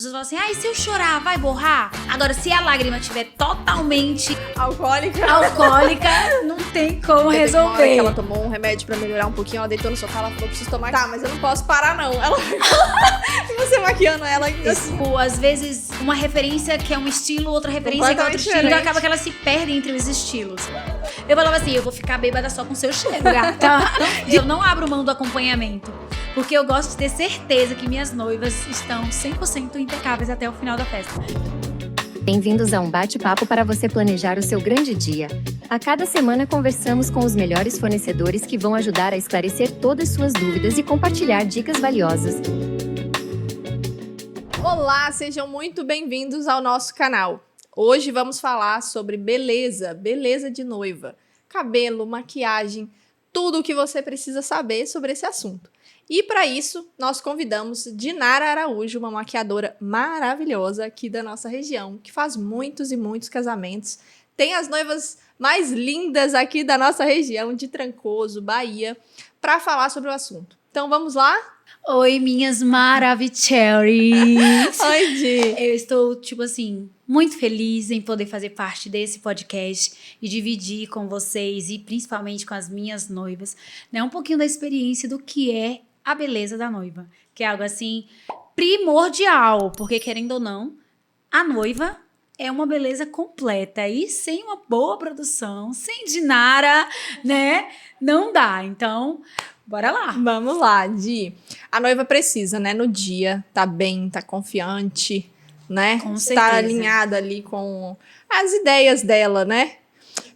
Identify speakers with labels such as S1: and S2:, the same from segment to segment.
S1: As pessoas falam assim, e se eu chorar, vai borrar? Agora, se a lágrima estiver totalmente
S2: alcoólica,
S1: não tem como
S2: resolver.
S1: resolver.
S2: Uma hora que ela tomou um remédio pra melhorar um pouquinho, ela deitou no sofá, ela falou, preciso tomar. Tá, mas eu não posso parar, não. Ela e você maquiando ela ainda assim.
S1: Tipo, às vezes, uma referência que é um estilo, outra referência que é outro estilo, acaba que ela se perde entre os estilos. Eu falava assim, eu vou ficar bêbada só com seu cheiro, gata. Eu não abro mão do acompanhamento. Porque eu gosto de ter certeza que minhas noivas estão 100% impecáveis até o final da festa.
S3: Bem-vindos a um bate-papo para você planejar o seu grande dia. A cada semana conversamos com os melhores fornecedores que vão ajudar a esclarecer todas suas dúvidas e compartilhar dicas valiosas.
S2: Olá, sejam muito bem-vindos ao nosso canal. Hoje vamos falar sobre beleza de noiva. Cabelo, maquiagem, tudo o que você precisa saber sobre esse assunto. E para isso, nós convidamos Dinara Araújo, uma maquiadora maravilhosa aqui da nossa região, que faz muitos e muitos casamentos. Tem as noivas mais lindas aqui da nossa região, de Trancoso, Bahia, para falar sobre o assunto. Então vamos lá?
S1: Oi, minhas maravicheries!
S2: Oi, Di!
S1: Eu estou, muito feliz em poder fazer parte desse podcast e dividir com vocês, e principalmente com as minhas noivas, né, um pouquinho da experiência do que é a beleza da noiva, que é algo assim primordial, porque querendo ou não, a noiva é uma beleza completa e sem uma boa produção, sem Dinara, né, não dá. Então, bora lá.
S2: Vamos lá, Di. A noiva precisa, né, no dia, tá bem, tá confiante, né?
S1: Com certeza.
S2: Estar alinhada ali com as ideias dela, né?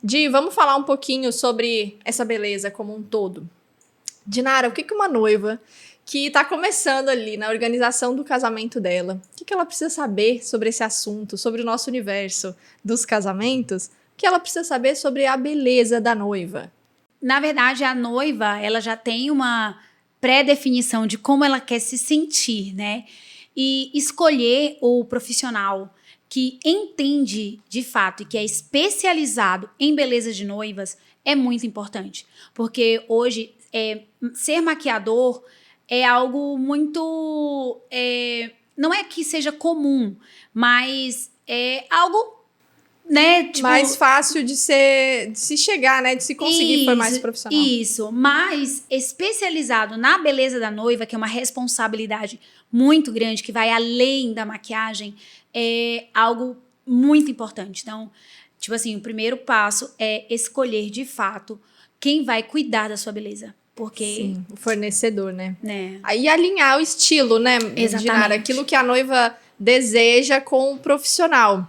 S2: Di, vamos falar um pouquinho sobre essa beleza como um todo. Dinara, o que uma noiva que está começando ali na organização do casamento dela, o que ela precisa saber sobre esse assunto, sobre o nosso universo dos casamentos? O que ela precisa saber sobre a beleza da noiva?
S1: Na verdade, a noiva, ela já tem uma pré-definição de como ela quer se sentir, né? E escolher o profissional que entende de fato e que é especializado em beleza de noivas é muito importante. Porque hoje, ser maquiador é algo muito... não é que seja comum, mas é algo... né,
S2: mais fácil de se chegar, né? De se conseguir formar esse profissional.
S1: Isso, mas especializado na beleza da noiva, que é uma responsabilidade muito grande, que vai além da maquiagem, é algo muito importante. Então, o primeiro passo é escolher de fato quem vai cuidar da sua beleza. Porque...
S2: sim, o fornecedor, né?
S1: né?
S2: Aí alinhar o estilo, né, Dinara? Aquilo que a noiva deseja com o profissional.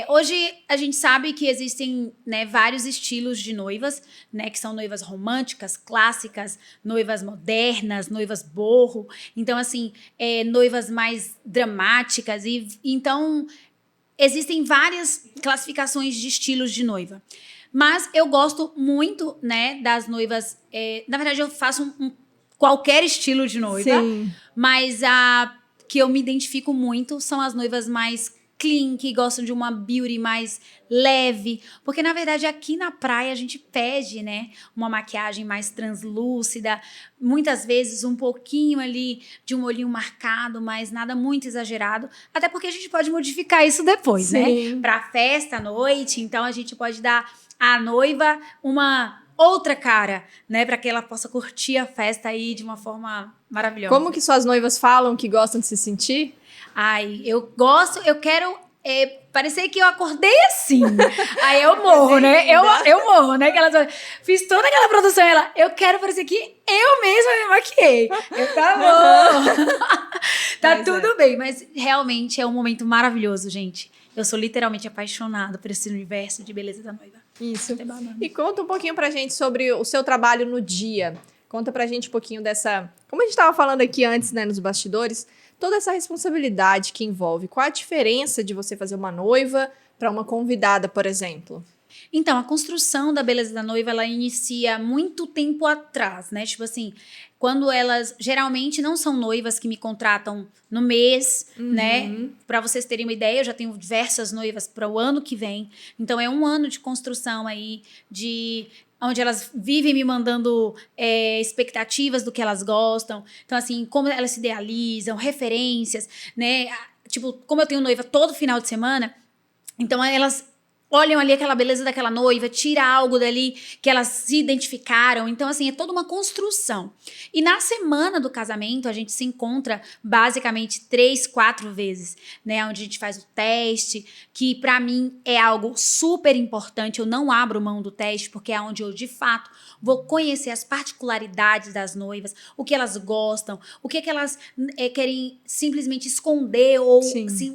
S1: Hoje a gente sabe que existem, né, vários estilos de noivas, né, que são noivas românticas, clássicas, noivas modernas, noivas boho. Então, noivas mais dramáticas. Então, existem várias classificações de estilos de noiva. Mas eu gosto muito, né, das noivas... na verdade, eu faço qualquer estilo de noiva.
S2: Sim.
S1: Mas a que eu me identifico muito são as noivas mais clean, que gostam de uma beauty mais leve. Porque, na verdade, aqui na praia a gente pede, né, uma maquiagem mais translúcida. Muitas vezes um pouquinho ali de um olhinho marcado, mas nada muito exagerado. Até porque a gente pode modificar isso depois,
S2: sim,
S1: né? Pra festa, à noite. Então, a gente pode dar à noiva uma outra cara, né? Pra que ela possa curtir a festa aí de uma forma maravilhosa.
S2: Como que suas noivas falam que gostam de se sentir?
S1: Ai, eu gosto, eu quero parecer que eu acordei assim. Aí eu morro, né? Eu morro, né? Fiz toda aquela produção, eu quero parecer que eu mesma me maquiei. Tá bom. Tá tudo bem, mas realmente é um momento maravilhoso, gente. Eu sou literalmente apaixonada por esse universo de beleza da noiva.
S2: Isso. E conta um pouquinho pra gente sobre o seu trabalho no dia. Conta pra gente um pouquinho dessa... Como a gente tava falando aqui antes, né, nos bastidores, toda essa responsabilidade que envolve. Qual a diferença de você fazer uma noiva para uma convidada, por exemplo?
S1: Então, a construção da beleza da noiva, ela inicia muito tempo atrás, né? Quando elas geralmente não são noivas que me contratam no mês, né? Para vocês terem uma ideia, eu já tenho diversas noivas para o ano que vem. Então, é um ano de construção aí, onde elas vivem me mandando expectativas do que elas gostam. Então, como elas se idealizam, referências, né? tipo, como eu tenho noiva todo final de semana, então elas olham ali aquela beleza daquela noiva, tira algo dali que elas se identificaram. Então, assim, é toda uma construção. E na semana do casamento, a gente se encontra basicamente 3, 4 vezes, né? Onde a gente faz o teste, que pra mim é algo super importante. Eu não abro mão do teste, porque é onde eu, de fato, vou conhecer as particularidades das noivas, o que elas gostam, o que elas querem simplesmente esconder ou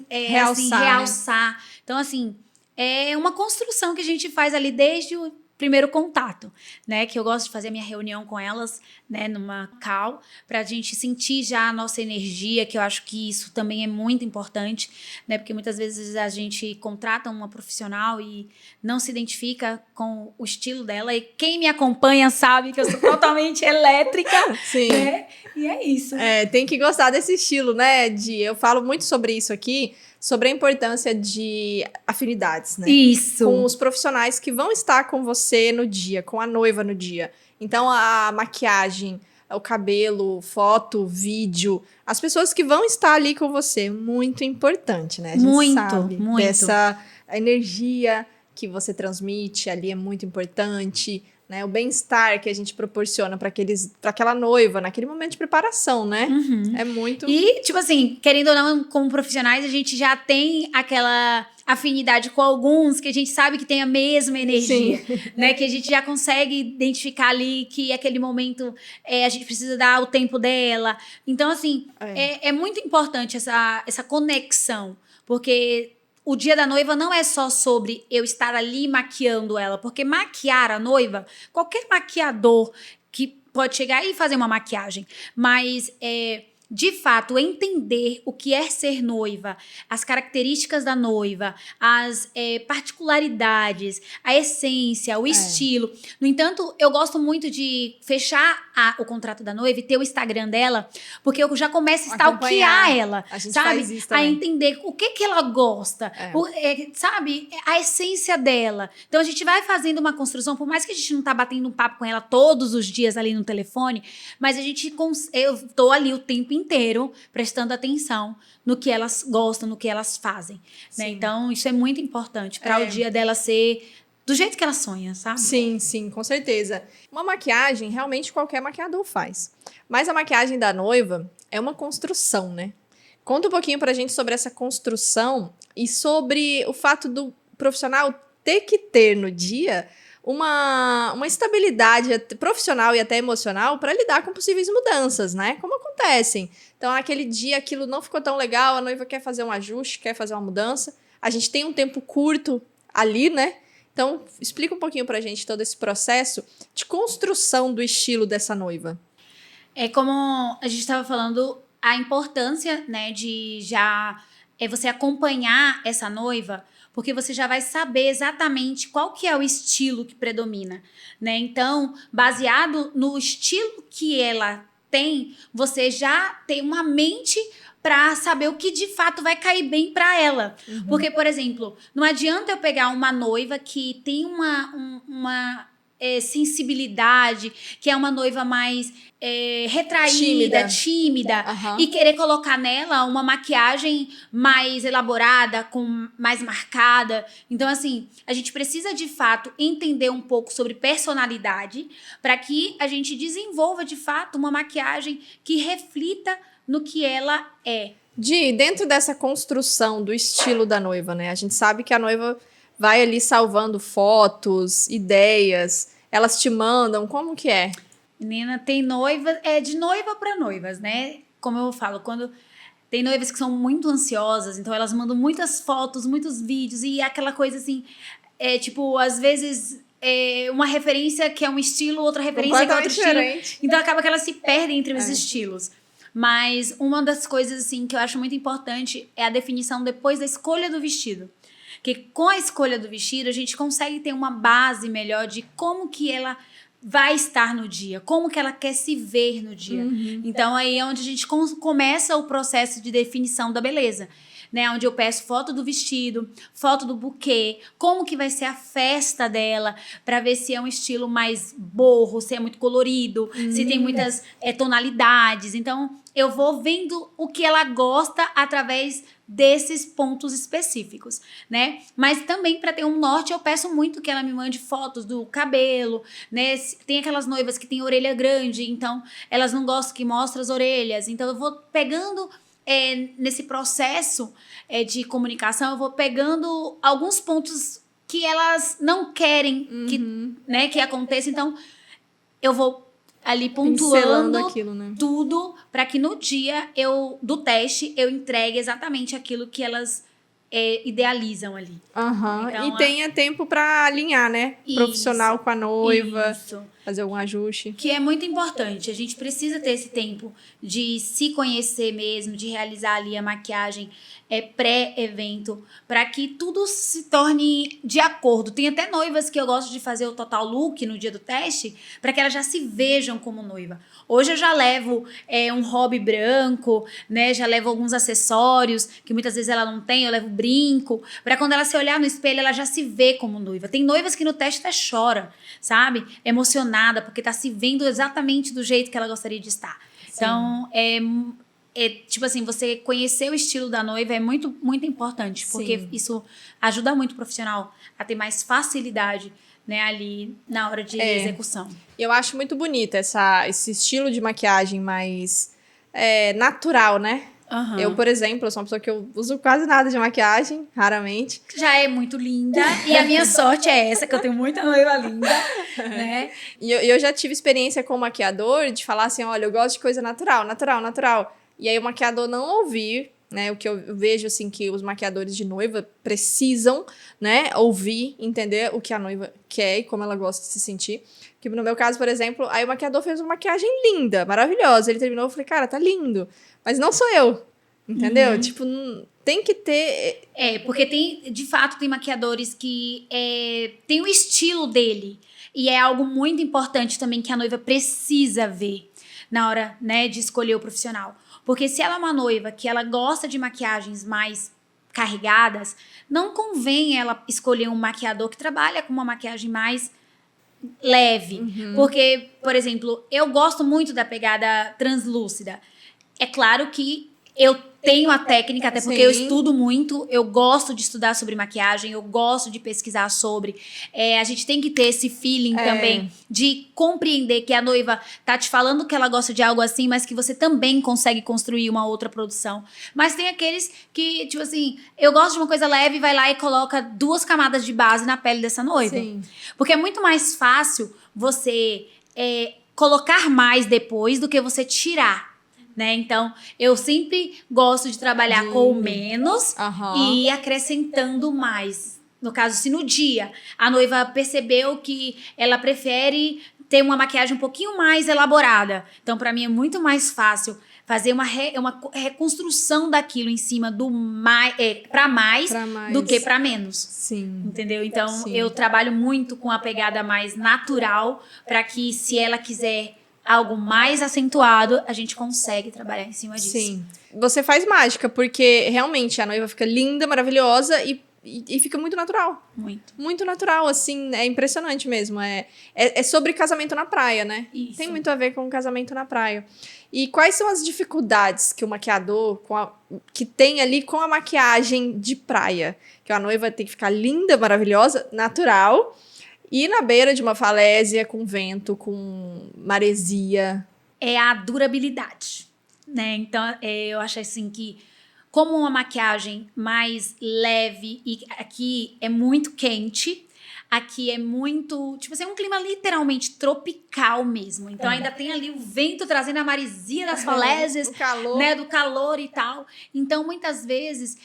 S1: realçar. Né? Então, assim, é uma construção que a gente faz ali desde o primeiro contato, né? Que eu gosto de fazer a minha reunião com elas, né? Numa call, pra gente sentir já a nossa energia, que eu acho que isso também é muito importante, né? Porque muitas vezes a gente contrata uma profissional e não se identifica com o estilo dela. E quem me acompanha sabe que eu sou totalmente elétrica,
S2: Sim.
S1: né? E é isso.
S2: Tem que gostar desse estilo, né? Eu falo muito sobre isso aqui, sobre a importância de afinidades, né?
S1: Isso.
S2: Com os profissionais que vão estar com você no dia, com a noiva no dia. Então, a maquiagem, o cabelo, foto, vídeo, as pessoas que vão estar ali com você, muito importante, né? A gente sabe dessa energia que você transmite ali, é muito importante, né? O bem-estar que a gente proporciona para aquela noiva, naquele momento de preparação, né?
S1: Uhum.
S2: É muito...
S1: E, tipo assim, querendo ou não, como profissionais, a gente já tem aquela afinidade com alguns que a gente sabe que tem a mesma energia, né? Que a gente já consegue identificar ali que aquele momento a gente precisa dar o tempo dela. Então, assim, é muito importante essa conexão, porque o dia da noiva não é só sobre eu estar ali maquiando ela, porque maquiar a noiva, qualquer maquiador que pode chegar e fazer uma maquiagem, mas de fato, entender o que é ser noiva, as características da noiva, as particularidades, a essência, o estilo. No entanto, eu gosto muito de fechar o contrato da noiva e ter o Instagram dela, porque eu já começo a stalkear ela,
S2: a gente
S1: sabe?
S2: faz isso também.
S1: A entender o que ela gosta, sabe? A essência dela. Então, a gente vai fazendo uma construção, por mais que a gente não tá batendo um papo com ela todos os dias ali no telefone, mas eu tô ali o tempo inteiro prestando atenção no que elas gostam, no que elas fazem, né? Então, isso é muito importante para o dia dela ser do jeito que ela sonha, sabe?
S2: Sim, sim, com certeza. Uma maquiagem, realmente qualquer maquiador faz. Mas a maquiagem da noiva é uma construção, né? Conta um pouquinho pra gente sobre essa construção e sobre o fato do profissional ter que ter no dia uma estabilidade profissional e até emocional para lidar com possíveis mudanças, né? Como acontecem. Então, naquele dia, aquilo não ficou tão legal, a noiva quer fazer um ajuste, quer fazer uma mudança. A gente tem um tempo curto ali, né? Então, explica um pouquinho pra gente todo esse processo de construção do estilo dessa noiva.
S1: É como a gente estava falando, a importância, né, de já você acompanhar essa noiva, porque você já vai saber exatamente qual que é o estilo que predomina, né? Então, baseado no estilo que ela tem, você já tem uma mente para saber o que de fato vai cair bem para ela. Uhum. Porque, por exemplo, não adianta eu pegar uma noiva que tem uma sensibilidade, que é uma noiva mais retraída, tímida e querer colocar nela uma maquiagem mais elaborada, mais marcada. Então, assim, a gente precisa de fato entender um pouco sobre personalidade para que a gente desenvolva de fato uma maquiagem que reflita no que ela é.
S2: Dentro dessa construção do estilo da noiva, né? A gente sabe que a noiva vai ali salvando fotos, ideias, elas te mandam, como que é?
S1: Menina, tem noiva, de noiva para noivas, né? Como eu falo, quando tem noivas que são muito ansiosas, então elas mandam muitas fotos, muitos vídeos, e aquela coisa assim, tipo, às vezes uma referência que é um estilo, outra referência que é outro estilo. Então acaba que elas se perdem entre os estilos. Mas uma das coisas assim que eu acho muito importante é a definição depois da escolha do vestido. Porque com a escolha do vestido, a gente consegue ter uma base melhor de como que ela vai estar no dia, como que ela quer se ver no dia. Então, aí é onde a gente começa o processo de definição da beleza. né? Onde eu peço foto do vestido, foto do buquê, como que vai ser a festa dela, para ver se é um estilo mais boho, se é muito colorido, se tem muitas tonalidades. Então, eu vou vendo o que ela gosta através desses pontos específicos, né? Mas também para ter um norte, eu peço muito que ela me mande fotos do cabelo, né? Tem aquelas noivas que têm orelha grande, então elas não gostam que mostre as orelhas. Então eu vou pegando nesse processo de comunicação, eu vou pegando alguns pontos que elas não querem que aconteça. Então eu vou ali pontuando
S2: aquilo, né?
S1: tudo para que no dia do teste eu entregue exatamente aquilo que elas idealizam ali.
S2: Então, e tenha tempo para alinhar, né?
S1: Isso,
S2: profissional com a noiva,
S1: isso.
S2: fazer algum ajuste.
S1: Que é muito importante. A gente precisa ter esse tempo de se conhecer mesmo, de realizar ali a maquiagem pré-evento, para que tudo se torne de acordo. Tem até noivas que eu gosto de fazer o total look no dia do teste, para que elas já se vejam como noiva. Hoje eu já levo um hobby branco, né? Já levo alguns acessórios, que muitas vezes ela não tem, eu levo brinco, para quando ela se olhar no espelho, ela já se vê como noiva. Tem noivas que no teste até chora, sabe? Emocionada, porque tá se vendo exatamente do jeito que ela gostaria de estar. Sim. Então, tipo assim, você conhecer o estilo da noiva é muito, muito importante, porque isso ajuda muito o profissional a ter mais facilidade, né, ali na hora de execução.
S2: Eu acho muito bonita esse estilo de maquiagem mais natural, né? Eu, por exemplo, sou uma pessoa que eu uso quase nada de maquiagem, raramente.
S1: Já é muito linda, e a minha sorte é essa, que eu tenho muita noiva linda, né?
S2: E eu já tive experiência com o maquiador de falar assim, olha, eu gosto de coisa natural, natural, natural. E aí o maquiador não ouvir, né? O que eu vejo, assim, que os maquiadores de noiva precisam, né? Ouvir, entender o que a noiva quer e como ela gosta de se sentir. Que no meu caso, por exemplo, aí o maquiador fez uma maquiagem linda, maravilhosa. Ele terminou, eu falei, cara, tá lindo. Mas não sou eu, entendeu? Tipo, tem que ter...
S1: porque de fato, tem maquiadores que tem o estilo dele. E é algo muito importante também que a noiva precisa ver na hora, né, de escolher o profissional. Porque se ela é uma noiva que ela gosta de maquiagens mais carregadas, não convém ela escolher um maquiador que trabalha com uma maquiagem mais leve. Porque, por exemplo, eu gosto muito da pegada translúcida. É claro que eu tenho a técnica, até porque eu estudo muito, eu gosto de estudar sobre maquiagem, eu gosto de pesquisar sobre. A gente tem que ter esse feeling também de compreender que a noiva tá te falando que ela gosta de algo assim, mas que você também consegue construir uma outra produção. Mas tem aqueles que, tipo assim, eu gosto de uma coisa leve, vai lá e coloca 2 camadas de base na pele dessa noiva.
S2: Sim.
S1: Porque é muito mais fácil você colocar mais depois do que você tirar. Né? Então, eu sempre gosto de trabalhar com menos e ir acrescentando mais. No caso, se no dia a noiva percebeu que ela prefere ter uma maquiagem um pouquinho mais elaborada. Então, para mim, é muito mais fácil fazer uma reconstrução daquilo em cima do para mais do que para menos.
S2: Sim.
S1: Entendeu? Então, eu trabalho muito com a pegada mais natural para que, se ela quiser algo mais acentuado, a gente consegue trabalhar em cima disso.
S2: Sim. Você faz mágica, porque realmente a noiva fica linda, maravilhosa e fica muito natural.
S1: Muito.
S2: Muito natural, assim, é impressionante mesmo. É sobre casamento na praia, né?
S1: Isso.
S2: Tem muito a ver com casamento na praia. E quais são as dificuldades que o maquiador que tem ali com a maquiagem de praia? Que a noiva tem que ficar linda, maravilhosa, natural, e na beira de uma falésia, com vento, com maresia.
S1: É a durabilidade, né? Então, eu acho assim que, como uma maquiagem mais leve, e aqui é muito quente, aqui é muito, tipo assim, é um clima literalmente tropical mesmo. Então ainda tem ali o vento trazendo a maresia das falésias,
S2: o calor.
S1: né, do calor e tal. Então muitas vezes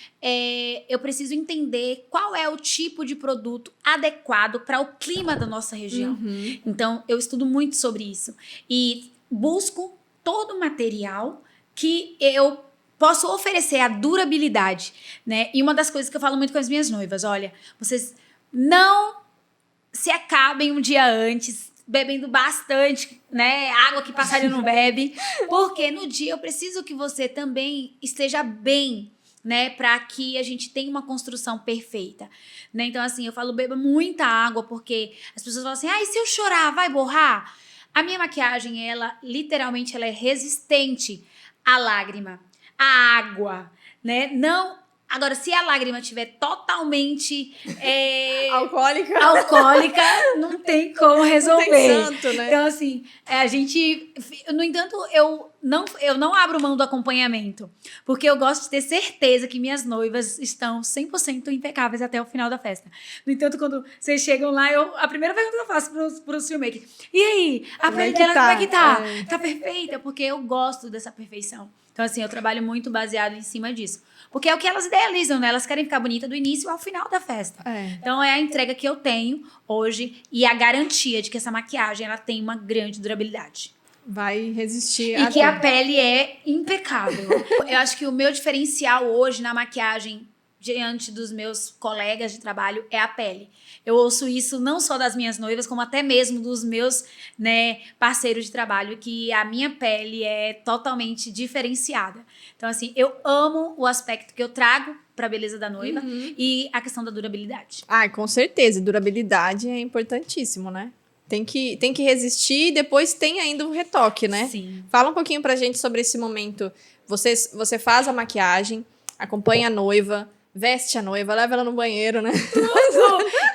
S1: eu preciso entender qual é o tipo de produto adequado para o clima da nossa região. Então eu estudo muito sobre isso e busco todo o material que eu posso oferecer a durabilidade, né? E uma das coisas que eu falo muito com as minhas noivas, olha, vocês não se acabem um dia antes, bebendo bastante, né? Água que passarinho não bebe. Porque no dia eu preciso que você também esteja bem, né, para que a gente tenha uma construção perfeita, né? Então, assim, eu falo, beba muita água, porque as pessoas falam assim, e se eu chorar, vai borrar? A minha maquiagem, ela, literalmente, ela é resistente à lágrima, à água, né? Não... Agora, se a lágrima estiver totalmente alcoólica, não tem como resolver.
S2: Não tem santo, né?
S1: Então, assim, a gente... No entanto, eu não abro mão do acompanhamento, porque eu gosto de ter certeza que minhas noivas estão 100% impecáveis até o final da festa. No entanto, quando vocês chegam lá, a primeira pergunta que eu faço para os filmmakers, e aí, a pele dela como é que tá? Tá perfeita? Porque eu gosto dessa perfeição. Então, assim, eu trabalho muito baseado em cima disso. Porque é o que elas idealizam, né? Elas querem ficar bonita do início ao final da festa. Então, é a entrega que eu tenho hoje e a garantia de que essa maquiagem, ela tem uma grande durabilidade.
S2: Vai resistir.
S1: E que a pele é impecável. Eu acho que o meu diferencial hoje na maquiagem, diante dos meus colegas de trabalho, é a pele. Eu ouço isso não só das minhas noivas, como até mesmo dos meus, né, parceiros de trabalho, que a minha pele é totalmente diferenciada. Então, assim, eu amo o aspecto que eu trago para a beleza da noiva e a questão da durabilidade.
S2: Com certeza. Durabilidade é importantíssimo, né? Tem que resistir e depois tem ainda o retoque, né?
S1: Sim.
S2: Fala um pouquinho pra gente sobre esse momento. Você faz a maquiagem, acompanha a noiva, veste a noiva, leva ela no banheiro, né?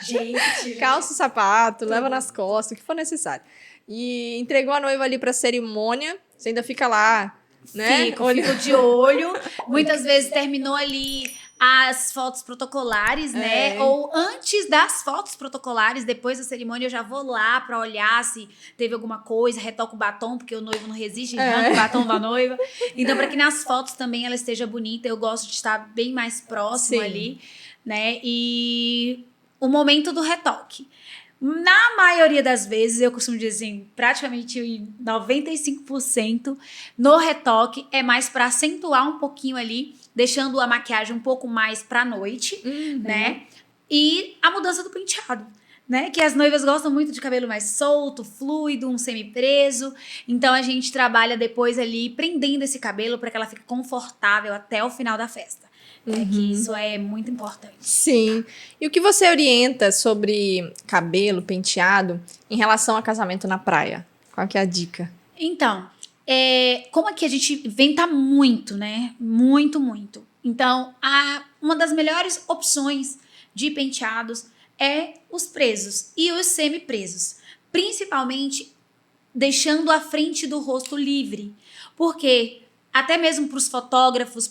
S1: Gente.
S2: Calça o sapato, leva nas costas, o que for necessário. E entregou a noiva ali pra cerimônia, você ainda fica lá, né?
S1: Fico de olho. Muitas vezes terminou ali as fotos protocolares, né? Ou antes das fotos protocolares, depois da cerimônia, eu já vou lá pra olhar se teve alguma coisa, retoco o batom, porque o noivo não resiste, arranca o batom da noiva. Então, pra que nas fotos também ela esteja bonita, eu gosto de estar bem mais próximo ali, né? E o momento do retoque. Na maioria das vezes, eu costumo dizer assim, praticamente 95% no retoque é mais para acentuar um pouquinho ali, deixando a maquiagem um pouco mais pra noite, né? E a mudança do penteado, né? Que as noivas gostam muito de cabelo mais solto, fluido, um semi-preso. Então, a gente trabalha depois ali prendendo esse cabelo para que ela fique confortável até o final da festa. Que isso é muito importante.
S2: Sim. E o que você orienta sobre cabelo, penteado, em relação a casamento na praia? Qual que é a dica?
S1: Então, como aqui a gente venta muito, né? Muito, muito. Então, uma das melhores opções de penteados é os presos e os semi-presos. Principalmente deixando a frente do rosto livre. Porque... até mesmo para os fotógrafos,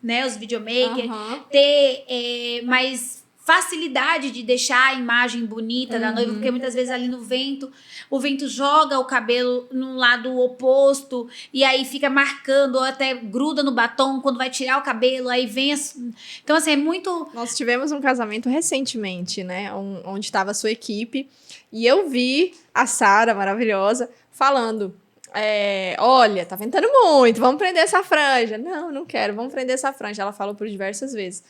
S1: né, os videomakers, ter mais facilidade de deixar a imagem bonita da noiva, porque muitas vezes ali no vento, o vento joga o cabelo no lado oposto, e aí fica marcando, ou até gruda no batom, quando vai tirar o cabelo, aí vem... Então, assim, é muito...
S2: Nós tivemos um casamento recentemente, né, onde estava a sua equipe, e eu vi a Sara, maravilhosa, falando... olha, tá ventando muito, vamos prender essa franja. Não quero, vamos prender essa franja. Ela falou por diversas vezes.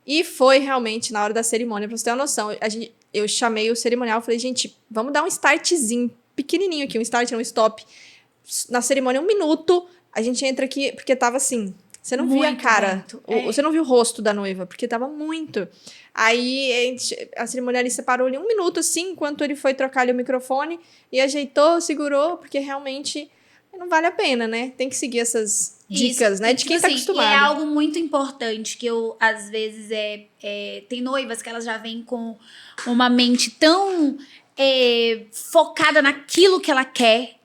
S2: E foi realmente na hora da cerimônia, pra você ter uma noção. Eu chamei o cerimonial e falei, gente, vamos dar um startzinho pequenininho aqui, um start, um stop. Na cerimônia, 1 minuto, a gente entra aqui, porque tava assim, você não via a cara, você não viu o rosto da noiva, porque tava muito. Aí a cerimonialista parou ali 1 minuto, assim, enquanto ele foi trocar ali o microfone e ajeitou, segurou, porque realmente não vale a pena, né? Tem que seguir essas dicas, né? De quem tá acostumado.
S1: É algo muito importante que eu, às vezes, tem noivas que elas já vêm com uma mente tão focada naquilo que ela quer,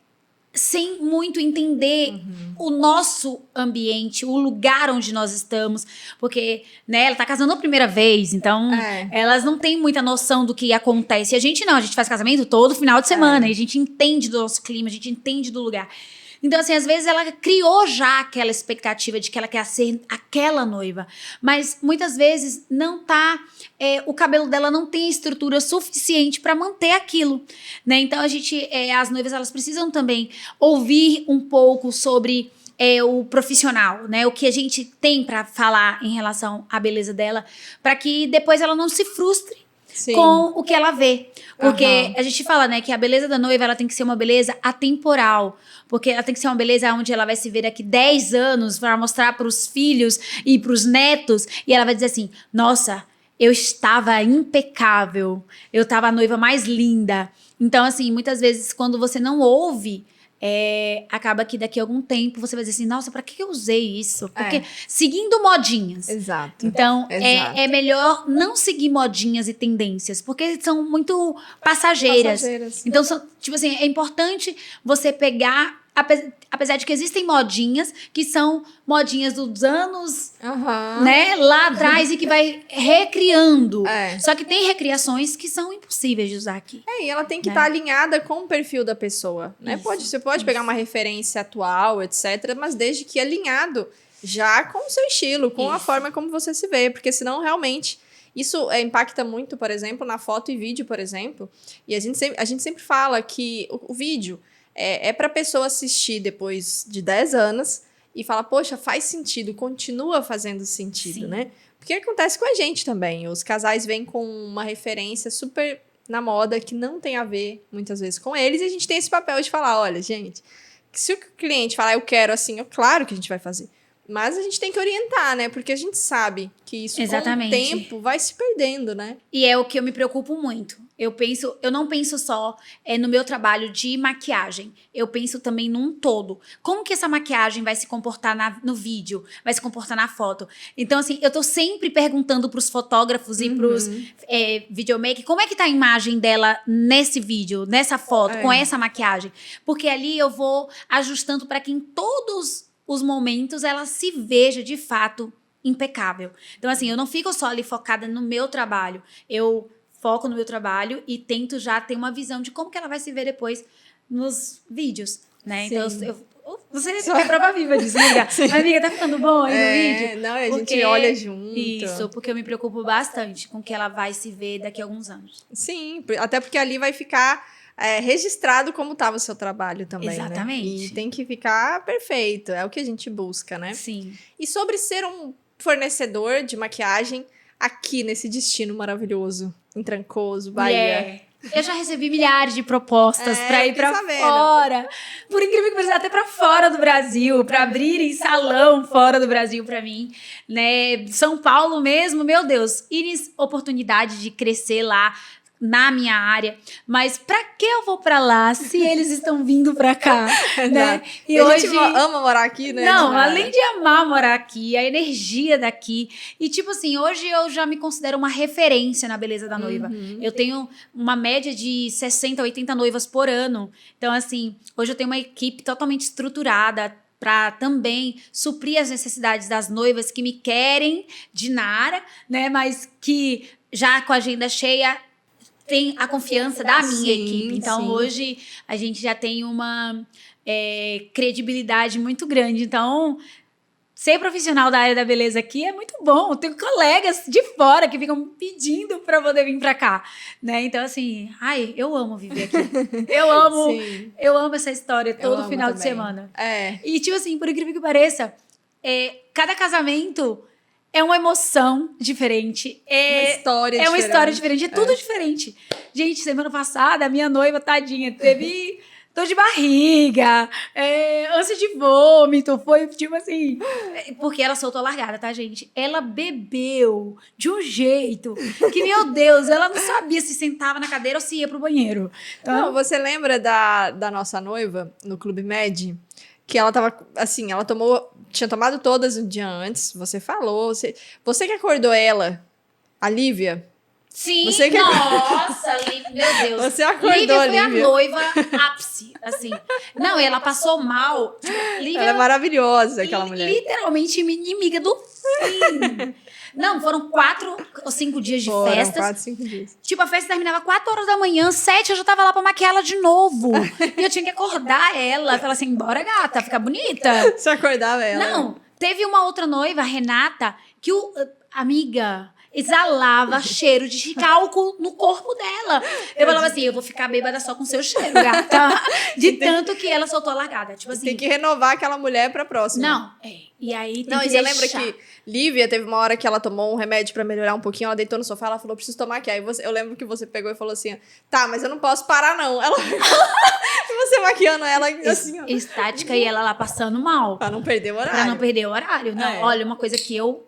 S1: sem muito entender o nosso ambiente, o lugar onde nós estamos, porque, né, ela tá casando a primeira vez, então elas não têm muita noção do que acontece. E a gente não, a gente faz casamento todo final de semana, e a gente entende do nosso clima, a gente entende do lugar. Então, assim, às vezes ela criou já aquela expectativa de que ela quer ser aquela noiva, mas muitas vezes não tá, o cabelo dela não tem a estrutura suficiente para manter aquilo, né? Então, as noivas, elas precisam também ouvir um pouco sobre o profissional, né? O que a gente tem para falar em relação à beleza dela, para que depois ela não se frustre,
S2: Sim.
S1: com o que ela vê. Porque
S2: Aham.
S1: a gente fala, né, que a beleza da noiva, ela tem que ser uma beleza atemporal. Porque ela tem que ser uma beleza onde ela vai se ver daqui 10 anos para mostrar para os filhos e para os netos. E ela vai dizer assim, nossa, eu estava impecável. Eu estava a noiva mais linda. Então, assim, muitas vezes, quando você não ouve... acaba que daqui a algum tempo você vai dizer assim, nossa, pra que eu usei isso? Porque seguindo modinhas.
S2: Exato.
S1: Então,
S2: Exato.
S1: é melhor não seguir modinhas e tendências, porque são muito passageiras. Então, tipo assim, é importante você pegar, apesar de que existem modinhas, que são modinhas dos anos,
S2: Aham.
S1: né, lá atrás e que vai recriando.
S2: É.
S1: Só que tem recriações que são impossíveis de usar aqui.
S2: E ela tem que
S1: Né?
S2: estar alinhada com o perfil da pessoa, né?
S1: Isso,
S2: Você pode pegar uma referência atual, etc., mas desde que alinhado já com o seu estilo, com a
S1: Isso.
S2: forma como você se vê, porque senão realmente isso impacta muito, por exemplo, na foto e vídeo, por exemplo. E a gente sempre fala que o vídeo é para a pessoa assistir depois de 10 anos e falar, poxa, faz sentido, continua fazendo sentido,
S1: Sim.
S2: né? Porque acontece com a gente também. Os casais vêm com uma referência super na moda que não tem a ver, muitas vezes, com eles. E a gente tem esse papel de falar, olha, gente, se o cliente falar, eu quero assim, claro que a gente vai fazer. Mas a gente tem que orientar, né? Porque a gente sabe que isso,
S1: Exatamente.
S2: com o tempo, vai se perdendo, né?
S1: E é o que eu me preocupo muito. Eu não penso só no meu trabalho de maquiagem. Eu penso também num todo. Como que essa maquiagem vai se comportar no vídeo? Vai se comportar na foto? Então, assim, eu tô sempre perguntando pros fotógrafos e pros videomakers como é que tá a imagem dela nesse vídeo, nessa foto, com essa maquiagem. Porque ali eu vou ajustando para que em todos os momentos ela se veja de fato impecável. Então, assim, eu não fico só ali focada no meu trabalho. Eu foco no meu trabalho e tento já ter uma visão de como que ela vai se ver depois nos vídeos, né?
S2: Sim.
S1: Então, você é prova viva disso, amiga. Mas, amiga, tá ficando bom aí no vídeo?
S2: Não, a gente olha junto.
S1: Isso, porque eu me preocupo bastante com que ela vai se ver daqui a alguns anos.
S2: Sim, até porque ali vai ficar registrado como estava o seu trabalho também,
S1: Exatamente.
S2: né? E tem que ficar perfeito, é o que a gente busca, né?
S1: Sim.
S2: E sobre ser um fornecedor de maquiagem aqui nesse destino maravilhoso, em Trancoso, Bahia.
S1: Eu já recebi milhares de propostas pra ir
S2: fiquei
S1: pra
S2: sabendo.
S1: fora. Por incrível que pareça, até pra fora do Brasil, pra abrirem salão fora do Brasil pra mim, né? São Paulo mesmo, meu Deus, oportunidade de crescer lá na minha área, mas pra que eu vou pra lá se eles estão vindo pra cá, né?
S2: E a gente ama morar aqui, né?
S1: Não, além de amar morar aqui, a energia daqui. E, tipo assim, hoje eu já me considero uma referência na beleza da noiva. Eu tenho uma média de 60, 80 noivas por ano. Então, assim, hoje eu tenho uma equipe totalmente estruturada para também suprir as necessidades das noivas que me querem de Nara, né? Mas que já com a agenda cheia tem a confiança da minha equipe. Então, hoje, a gente já tem uma credibilidade muito grande. Então, ser profissional da área da beleza aqui é muito bom. Tenho colegas de fora que ficam pedindo para poder vir para cá, né? Então, assim, eu amo viver aqui. Eu amo essa história todo final de semana. E, tipo assim, por incrível que pareça, cada casamento é uma emoção diferente. É uma história diferente. É tudo diferente. Gente, semana passada, a minha noiva, tadinha, teve dor de barriga, ânsia de vômito. Foi tipo assim... Porque ela soltou a largada, tá, gente? Ela bebeu de um jeito que, meu Deus, ela não sabia se sentava na cadeira ou se ia pro banheiro. Então,
S2: não, você lembra da nossa noiva no Clube Med? Que ela tava, assim, tinha tomado todas um dia antes, você falou, você que acordou ela, a Lívia?
S1: Sim,
S2: você que
S1: nossa, meu Deus.
S2: Você acordou,
S1: Lívia foi
S2: Lívia.
S1: a noiva ápice, assim. Não, ela passou mal. Lívia,
S2: ela é maravilhosa, aquela mulher.
S1: Literalmente inimiga do fim. Não, foram 4 ou 5 dias de festas.
S2: 4, 5 dias.
S1: Tipo, a festa terminava 4 horas da manhã, 7 eu já tava lá pra maquiar ela de novo. E eu tinha que acordar ela. Falar assim, bora gata, fica bonita.
S2: Você acordava ela?
S1: Não, teve uma outra noiva, a Renata, que amiga, exalava cheiro de álcool no corpo dela. Eu falava assim, eu vou ficar bêbada só com seu cheiro, gata. De tanto que ela soltou a largada. Tipo assim,
S2: Tem que renovar aquela mulher pra próxima.
S1: não, e aí tem
S2: Não,
S1: que
S2: e você
S1: deixar.
S2: lembra que Lívia teve uma hora que ela tomou um remédio pra melhorar um pouquinho, ela deitou no sofá, ela falou, preciso tomar aqui. Aí eu lembro que você pegou e falou assim, tá, mas eu não posso parar não. Ela e você maquiando ela assim, ó.
S1: Estática e ela lá passando mal.
S2: Pra não perder o horário.
S1: Pra não perder o horário. Não,
S2: É.
S1: olha, uma coisa que eu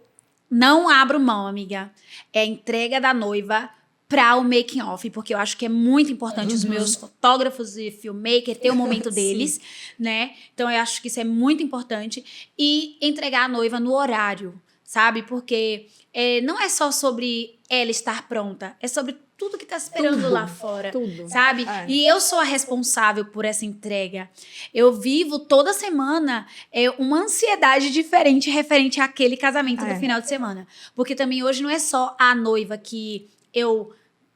S1: não abro mão, amiga, é a entrega da noiva para o making off, porque eu acho que é muito importante os meus fotógrafos e filmmaker ter o momento deles, né? Então eu acho que isso é muito importante e entregar a noiva no horário, sabe? Porque não é só sobre ela estar pronta, é sobre tudo que tá esperando lá fora,
S2: Tudo.
S1: sabe?
S2: É.
S1: E eu sou a responsável por essa entrega. Eu vivo toda semana uma ansiedade diferente referente àquele casamento do final de semana. Porque também hoje não é só a noiva que eu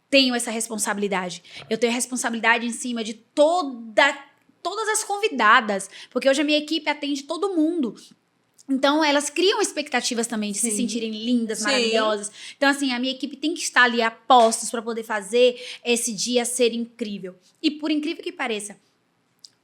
S1: tenho essa responsabilidade. Eu tenho a responsabilidade em cima de todas as convidadas. Porque hoje a minha equipe atende todo mundo. Então, elas criam expectativas também de se sentirem lindas,
S2: Sim.
S1: maravilhosas. Então, assim, a minha equipe tem que estar ali a postos para poder fazer esse dia ser incrível. E por incrível que pareça,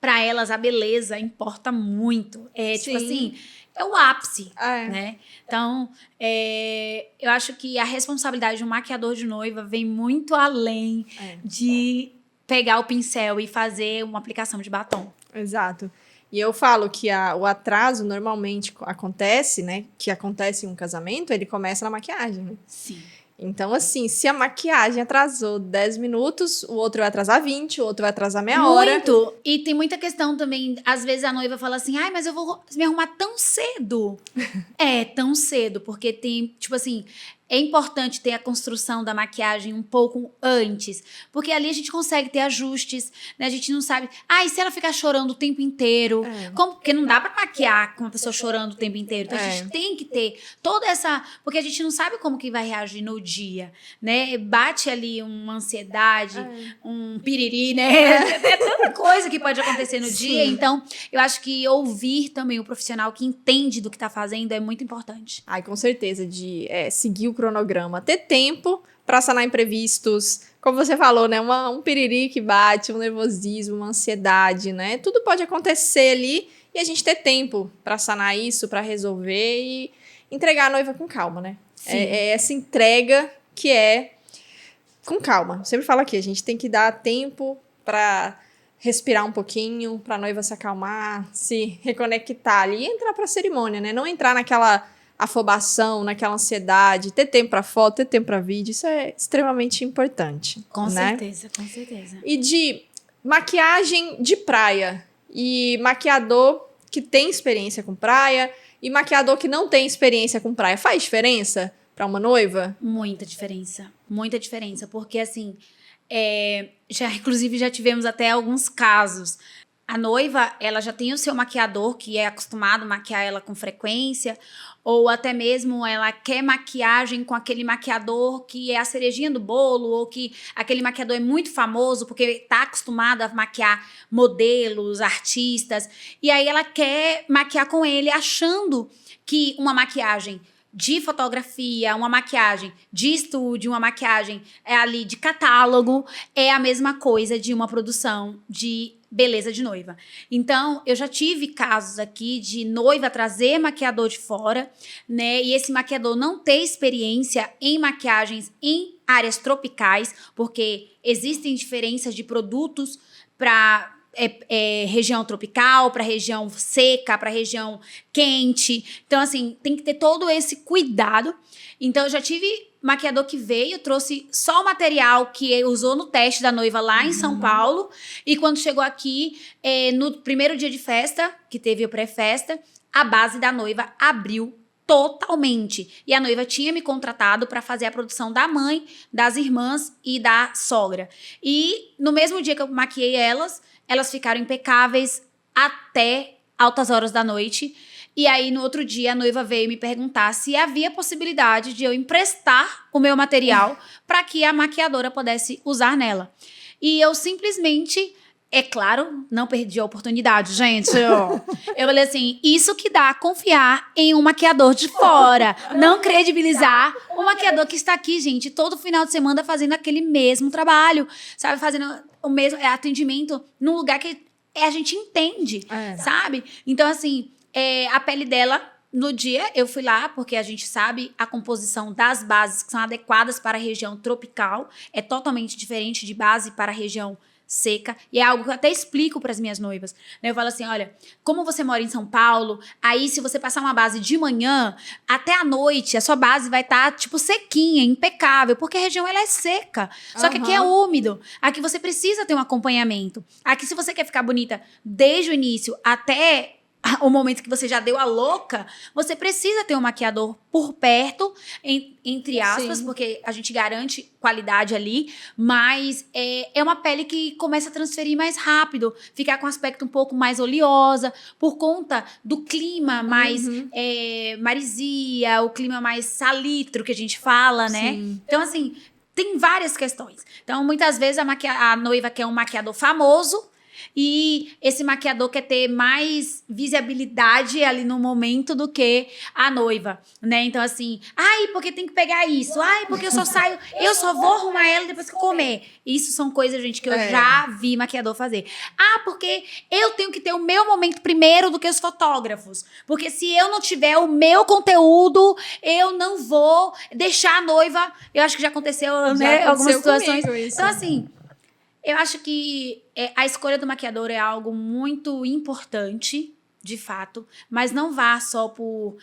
S1: para elas a beleza importa muito. Tipo
S2: Sim.
S1: assim, é o ápice,
S2: É.
S1: né? Então, eu acho que a responsabilidade de um maquiador de noiva vem muito além de pegar o pincel e fazer uma aplicação de batom.
S2: Exato. E eu falo que o atraso normalmente acontece, né? Que acontece em um casamento, ele começa na maquiagem, né?
S1: Sim.
S2: Então, assim, se a maquiagem atrasou 10 minutos, o outro vai atrasar 20, o outro vai atrasar meia hora.
S1: Muito. E tem muita questão também. Às vezes a noiva fala assim, ai, mas eu vou me arrumar tão cedo. Tão cedo. Porque tem, tipo assim, é importante ter a construção da maquiagem um pouco antes. Porque ali a gente consegue ter ajustes, né? A gente não sabe, e se ela ficar chorando o tempo inteiro? Como? Porque não dá pra maquiar com uma pessoa chorando o tempo inteiro. Então a gente tem que ter toda essa... Porque a gente não sabe como que vai reagir no dia, né? Bate ali uma ansiedade, um piriri, né? É tanta coisa que pode acontecer no dia. Então, eu acho que ouvir também o profissional que entende do que tá fazendo é muito importante.
S2: Ai, com certeza, de seguir o cronograma, ter tempo para sanar imprevistos, como você falou, né, um piriri que bate, um nervosismo, uma ansiedade, né, tudo pode acontecer ali e a gente ter tempo para sanar isso, para resolver e entregar a noiva com calma, né, é essa entrega que é com calma, eu sempre falo aqui, a gente tem que dar tempo para respirar um pouquinho, para a noiva se acalmar, se reconectar ali e entrar para a cerimônia, né, não entrar naquela afobação, naquela ansiedade, ter tempo para foto, ter tempo para vídeo, isso é extremamente importante.
S1: Com
S2: né?
S1: certeza, com certeza.
S2: E de maquiagem de praia, e maquiador que tem experiência com praia, e maquiador que não tem experiência com praia, faz diferença para uma noiva?
S1: Muita diferença, porque assim, inclusive já tivemos até alguns casos. A noiva, ela já tem o seu maquiador, que é acostumado a maquiar ela com frequência, ou até mesmo ela quer maquiagem com aquele maquiador que é a cerejinha do bolo, ou que aquele maquiador é muito famoso porque está acostumado a maquiar modelos, artistas, e aí ela quer maquiar com ele achando que uma maquiagem de fotografia, uma maquiagem de estúdio, uma maquiagem ali de catálogo, é a mesma coisa de uma produção de beleza de noiva. Então, eu já tive casos aqui de noiva trazer maquiador de fora, né? E esse maquiador não ter experiência em maquiagens em áreas tropicais, porque existem diferenças de produtos para região tropical, para região seca, para região quente. Então, assim, tem que ter todo esse cuidado. Então, eu já tive maquiador que veio, trouxe só o material que usou no teste da noiva lá em São Paulo. E quando chegou aqui, no primeiro dia de festa, que teve o pré-festa, a base da noiva abriu totalmente. E a noiva tinha me contratado para fazer a produção da mãe, das irmãs e da sogra. E no mesmo dia que eu maquiei elas ficaram impecáveis até altas horas da noite. E aí, no outro dia, a noiva veio me perguntar se havia possibilidade de eu emprestar o meu material para que a maquiadora pudesse usar nela. E eu simplesmente É claro, não perdi a oportunidade, gente. Eu falei assim, isso que dá confiar em um maquiador de fora. Não credibilizar o maquiador que está aqui, gente, todo final de semana fazendo aquele mesmo trabalho. Sabe, fazendo o mesmo atendimento num lugar que a gente entende, sabe? Então, assim, a pele dela, no dia, eu fui lá, porque a gente sabe a composição das bases que são adequadas para a região tropical. É totalmente diferente de base para a região seca, e é algo que eu até explico para as minhas noivas, né? Eu falo assim, olha, como você mora em São Paulo, aí se você passar uma base de manhã, até a noite, a sua base vai estar, tipo, sequinha, impecável, porque a região, ela é seca, só que aqui é úmido, aqui você precisa ter um acompanhamento, aqui se você quer ficar bonita desde o início até o momento que você já deu a louca, você precisa ter um maquiador por perto, entre aspas, porque a gente garante qualidade ali, mas é uma pele que começa a transferir mais rápido, ficar com um aspecto um pouco mais oleosa, por conta do clima mais marisia, o clima mais salitro que a gente fala, né?
S2: Sim.
S1: Então, assim, tem várias questões. Então, muitas vezes a noiva quer um maquiador famoso, e esse maquiador quer ter mais visibilidade ali no momento do que a noiva, né? Então, assim, ai, porque tem que pegar isso? Ai, porque eu só vou arrumar ela depois que eu comer. Isso são coisas, gente, que eu já vi maquiador fazer. Ah, porque eu tenho que ter o meu momento primeiro do que os fotógrafos. Porque se eu não tiver o meu conteúdo, eu não vou deixar a noiva... Eu acho que já aconteceu, né? Algumas situações. Então, assim... Eu acho que a escolha do maquiador é algo muito importante, de fato, mas não vá só por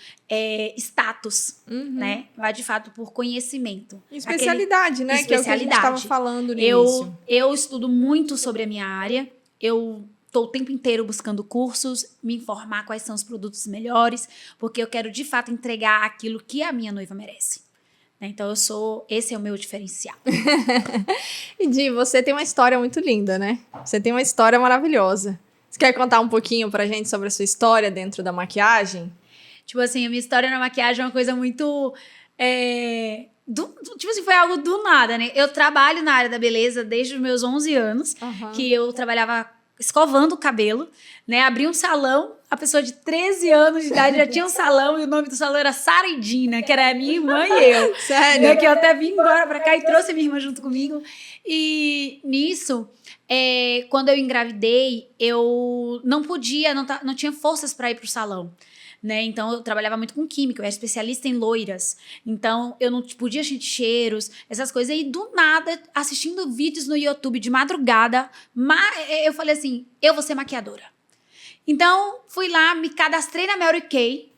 S1: status, né? Vá, de fato, por conhecimento.
S2: Especialidade, né?
S1: Especialidade.
S2: Que é o que a gente estava falando no início.
S1: Eu estudo muito sobre a minha área, eu estou o tempo inteiro buscando cursos, me informar quais são os produtos melhores, porque eu quero, de fato, entregar aquilo que a minha noiva merece. Então, esse é o meu diferencial.
S2: E Di, você tem uma história muito linda, né? Você tem uma história maravilhosa. Você quer contar um pouquinho pra gente sobre a sua história dentro da maquiagem?
S1: Tipo assim, a minha história na maquiagem é uma coisa muito... tipo assim, foi algo do nada, né? Eu trabalho na área da beleza desde os meus 11 anos, que eu trabalhava escovando o cabelo, né? Abri um salão, a pessoa de 13 anos de idade já tinha um salão, e o nome do salão era Sara e Dina, que era a minha irmã e eu.
S2: Sério?
S1: Né? Que eu até vim embora pra cá e trouxe a minha irmã junto comigo. E nisso, quando eu engravidei, eu não podia, não tinha forças para ir pro salão. Né? Então, eu trabalhava muito com química, eu era especialista em loiras. Então, eu não podia sentir cheiros, essas coisas. E do nada, assistindo vídeos no YouTube de madrugada, eu falei assim, eu vou ser maquiadora. Então, fui lá, me cadastrei na Mary Kay.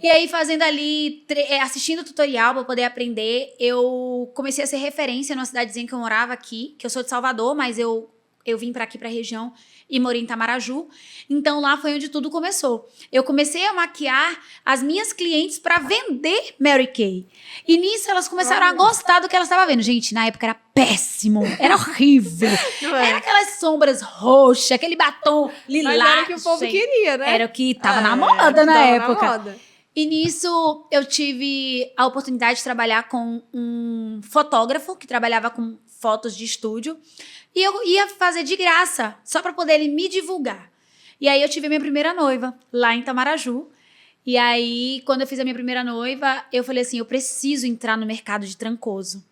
S1: E aí, fazendo ali, assistindo o tutorial para poder aprender, eu comecei a ser referência numa cidadezinha que eu morava aqui, que eu sou de Salvador, mas eu vim para aqui, para a região, e morei em Itamaraju. Então, lá foi onde tudo começou. Eu comecei a maquiar as minhas clientes para vender Mary Kay. E nisso, elas começaram a gostar do que elas estavam vendo. Gente, na época era péssimo, era horrível. Era aquelas sombras roxas, aquele batom lilás.
S2: Mas era o que o povo queria, né?
S1: Era o que tava na moda na época.
S2: Na moda.
S1: E nisso, eu tive a oportunidade de trabalhar com um fotógrafo que trabalhava com fotos de estúdio. E eu ia fazer de graça, só para poder ele me divulgar. E aí, eu tive a minha primeira noiva, lá em Itamaraju. E aí, quando eu fiz a minha primeira noiva, eu falei assim, eu preciso entrar no mercado de Trancoso.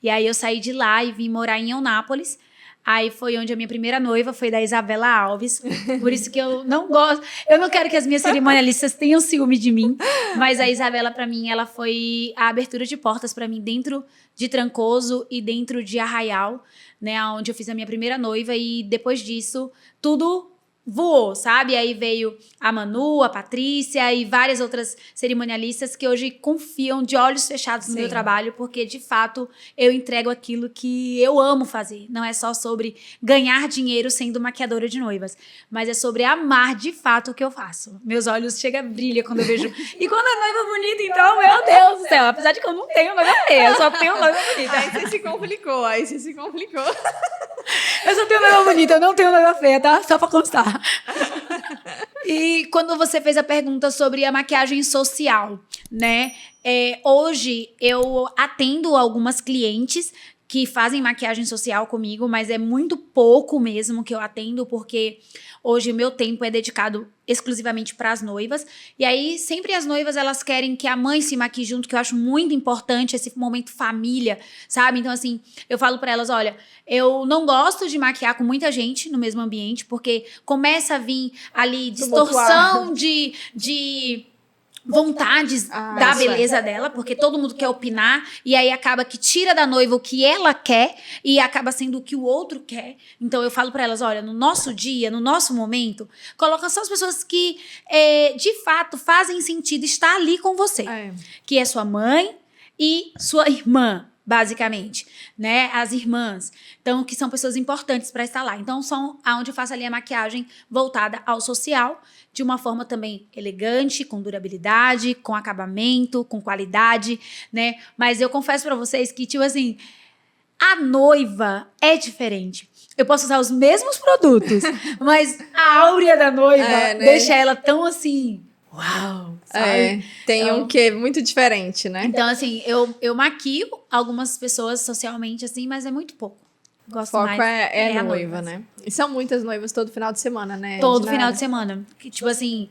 S1: E aí, eu saí de lá e vim morar em Eunápolis. Aí foi onde a minha primeira noiva foi da Isabela Alves. Por isso que eu não gosto. Eu não quero que as minhas cerimonialistas tenham ciúme de mim. Mas a Isabela, pra mim, ela foi a abertura de portas pra mim dentro de Trancoso e dentro de Arraial, né? Onde eu fiz a minha primeira noiva. E depois disso, tudo voou, sabe? Aí veio a Manu, a Patrícia e várias outras cerimonialistas que hoje confiam de olhos fechados no meu trabalho, porque, de fato, eu entrego aquilo que eu amo fazer. Não é só sobre ganhar dinheiro sendo maquiadora de noivas, mas é sobre amar, de fato, o que eu faço. Meus olhos chegam a brilhar quando eu vejo... E quando a noiva bonita, então, meu Deus do céu, apesar de que eu não tenho noiva feia, eu só tenho noiva bonita.
S2: Aí você se complicou.
S1: Eu só tenho noiva bonita, eu não tenho noiva feia, tá? Só pra constar. E quando você fez a pergunta sobre a maquiagem social, né? Hoje eu atendo algumas clientes que fazem maquiagem social comigo, mas é muito pouco mesmo que eu atendo, porque hoje o meu tempo é dedicado exclusivamente para as noivas. E aí, sempre as noivas, elas querem que a mãe se maquie junto, que eu acho muito importante esse momento família, sabe? Então, assim, eu falo para elas, olha, eu não gosto de maquiar com muita gente no mesmo ambiente, porque começa a vir ali distorção de vontades da beleza dela, porque todo mundo quer opinar, e aí acaba que tira da noiva o que ela quer e acaba sendo o que o outro quer. Então eu falo pra elas, olha, no nosso dia, no nosso momento, coloca só as pessoas que de fato fazem sentido estar ali com você, que é sua mãe e sua irmã, basicamente, né? As irmãs. Então, que são pessoas importantes para estar lá. Então, são aonde eu faço ali a maquiagem voltada ao social, de uma forma também elegante, com durabilidade, com acabamento, com qualidade, né? Mas eu confesso para vocês que, tipo assim, a noiva é diferente. Eu posso usar os mesmos produtos, mas a áurea da noiva deixa ela tão assim... Uau, sabe?
S2: Tem então, um quê muito diferente, né?
S1: Então, assim, eu maquio algumas pessoas socialmente, assim, mas é muito pouco. Gosto
S2: o foco
S1: mais
S2: é a noiva, né? E são muitas noivas todo final de semana, né?
S1: Todo final de semana. Que, tipo assim,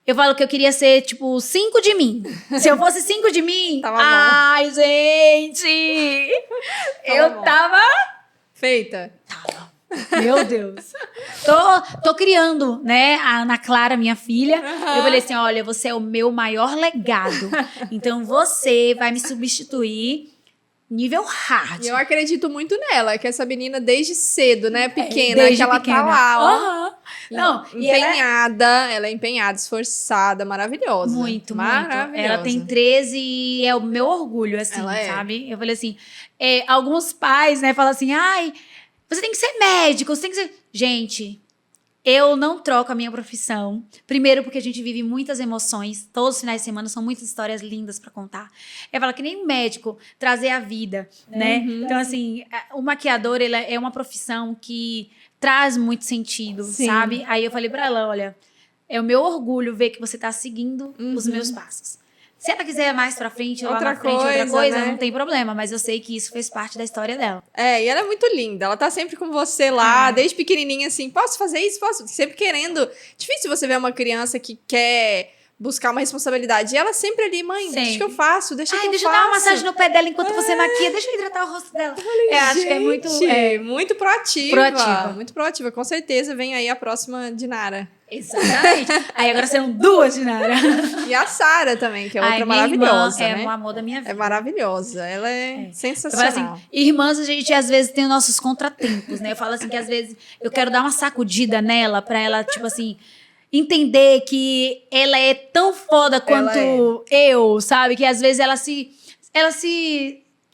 S1: eu falo que eu queria ser, tipo, 5 de mim. Se eu fosse 5 de mim...
S2: Tava bom.
S1: Ai, gente! Tava...
S2: Feita?
S1: Tava. Meu Deus. Tô criando, né, a Ana Clara, minha filha. Eu falei assim, olha, você é o meu maior legado. Então, você vai me substituir nível hard.
S2: E eu acredito muito nela, que essa menina desde cedo, né, pequena, que ela tá lá, ó.
S1: Não,
S2: empenhada, ela é empenhada, esforçada, maravilhosa.
S1: Muito,
S2: maravilhosa.
S1: Muito. Ela tem 13 e é o meu orgulho, assim, sabe? Eu falei assim, alguns pais, né, falam assim, ai... Você tem que ser médico, você tem que ser... Gente, eu não troco a minha profissão. Primeiro porque a gente vive muitas emoções. Todos os finais de semana são muitas histórias lindas pra contar. Eu falo que nem médico trazer a vida, né? Então, assim, o maquiador, ele é uma profissão que traz muito sentido, sabe? Aí eu falei pra ela, olha, é o meu orgulho ver que você tá seguindo os meus passos. Se ela quiser mais pra frente, ou lá na frente, outra coisa, né? Não tem problema. Mas eu sei que isso fez parte da história dela.
S2: E ela é muito linda. Ela tá sempre com você lá, desde pequenininha, assim. Posso fazer isso? Posso? Sempre querendo. Difícil você ver uma criança que quer buscar uma responsabilidade. E ela sempre ali, mãe, deixa que eu faço, deixa que eu faço.
S1: Deixa eu dar uma massagem no pé dela enquanto você maquia. Deixa eu hidratar o rosto dela. Acho que é muito...
S2: muito proativa. Muito proativa. Com certeza vem aí a próxima Dinara.
S1: Exatamente. Aí agora serão 2 Dinara.
S2: E a Sara também, que é outra maravilhosa,
S1: irmã,
S2: né?
S1: É o amor da minha vida.
S2: É maravilhosa. Ela é sensacional.
S1: Eu falo assim, irmãs, a gente às vezes tem os nossos contratempos, né? Eu falo assim que às vezes eu quero dar uma sacudida nela pra ela, tipo assim... Entender que ela é tão foda quanto eu, sabe? Que às vezes ela se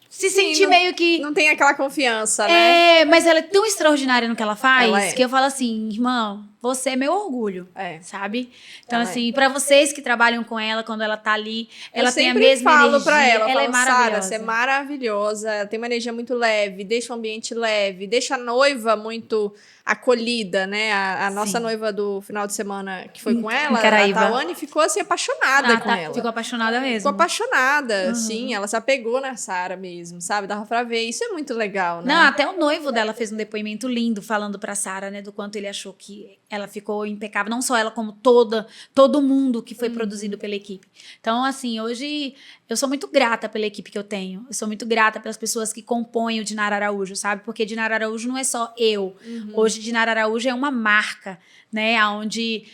S1: sente meio que...
S2: Não tem aquela confiança, né?
S1: Mas ela é tão extraordinária no que ela faz que eu falo assim, irmã, você é meu orgulho, sabe? Então, assim, pra vocês que trabalham com ela, quando ela tá ali, ela tem a mesma energia. Eu sempre falo pra ela, é maravilhosa.
S2: Sara, você é maravilhosa, ela tem uma energia muito leve, deixa o ambiente leve, deixa a noiva muito acolhida, né? A nossa noiva do final de semana que foi com ela, a Tawane, ficou assim apaixonada com ela.
S1: Ficou apaixonada mesmo.
S2: Ficou apaixonada, sim, ela se apegou na Sara mesmo, sabe? Dava pra ver, isso é muito legal, né?
S1: Não, até o noivo dela fez um depoimento lindo falando pra Sara, né, do quanto ele achou que ela ficou impecável, não só ela, como todo mundo que foi produzido pela equipe. Então, assim, hoje eu sou muito grata pela equipe que eu tenho. Eu sou muito grata pelas pessoas que compõem o Dinara Araújo, sabe? Porque Dinara Araújo não é só eu. Hoje, Dinara Araújo é uma marca, né? Onde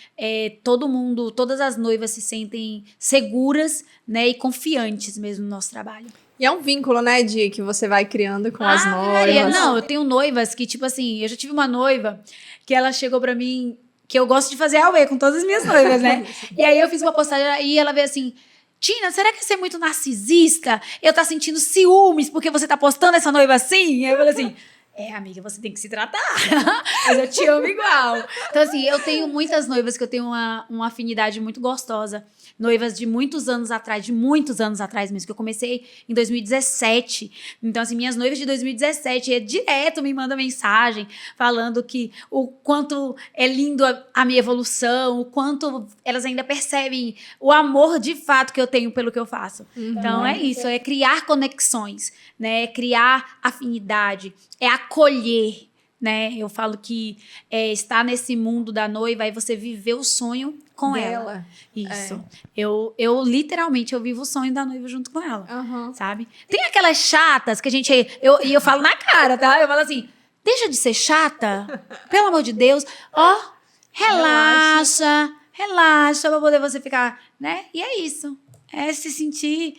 S1: todo mundo, todas as noivas se sentem seguras, né? E confiantes mesmo no nosso trabalho.
S2: E é um vínculo, né, Di, que você vai criando com as noivas.
S1: Não, eu tenho noivas que, tipo assim, eu já tive uma noiva que ela chegou pra mim, que eu gosto de fazer auê com todas as minhas noivas, né? E aí eu fiz uma postagem e ela veio assim, Tina, será que você é muito narcisista? Eu tá sentindo ciúmes porque você tá postando essa noiva assim? Eu falei assim, amiga, você tem que se tratar. Mas eu te amo igual. Então, assim, eu tenho muitas noivas que eu tenho uma afinidade muito gostosa. noivas de muitos anos atrás mesmo, que eu comecei em 2017. Então, assim, minhas noivas de 2017 direto me mandam mensagem falando que o quanto é lindo a minha evolução, o quanto elas ainda percebem o amor de fato que eu tenho pelo que eu faço. Então, é isso, é criar conexões, né? É criar afinidade, é acolher, né? Eu falo que estar nesse mundo da noiva é você viver o sonho com ela. Isso. Eu literalmente, eu vivo o sonho da noiva junto com ela, sabe? Tem aquelas chatas que a gente... eu falo na cara, tá? Eu falo assim, deixa de ser chata, pelo amor de Deus. Relaxa pra poder você ficar, né? E é isso. É se sentir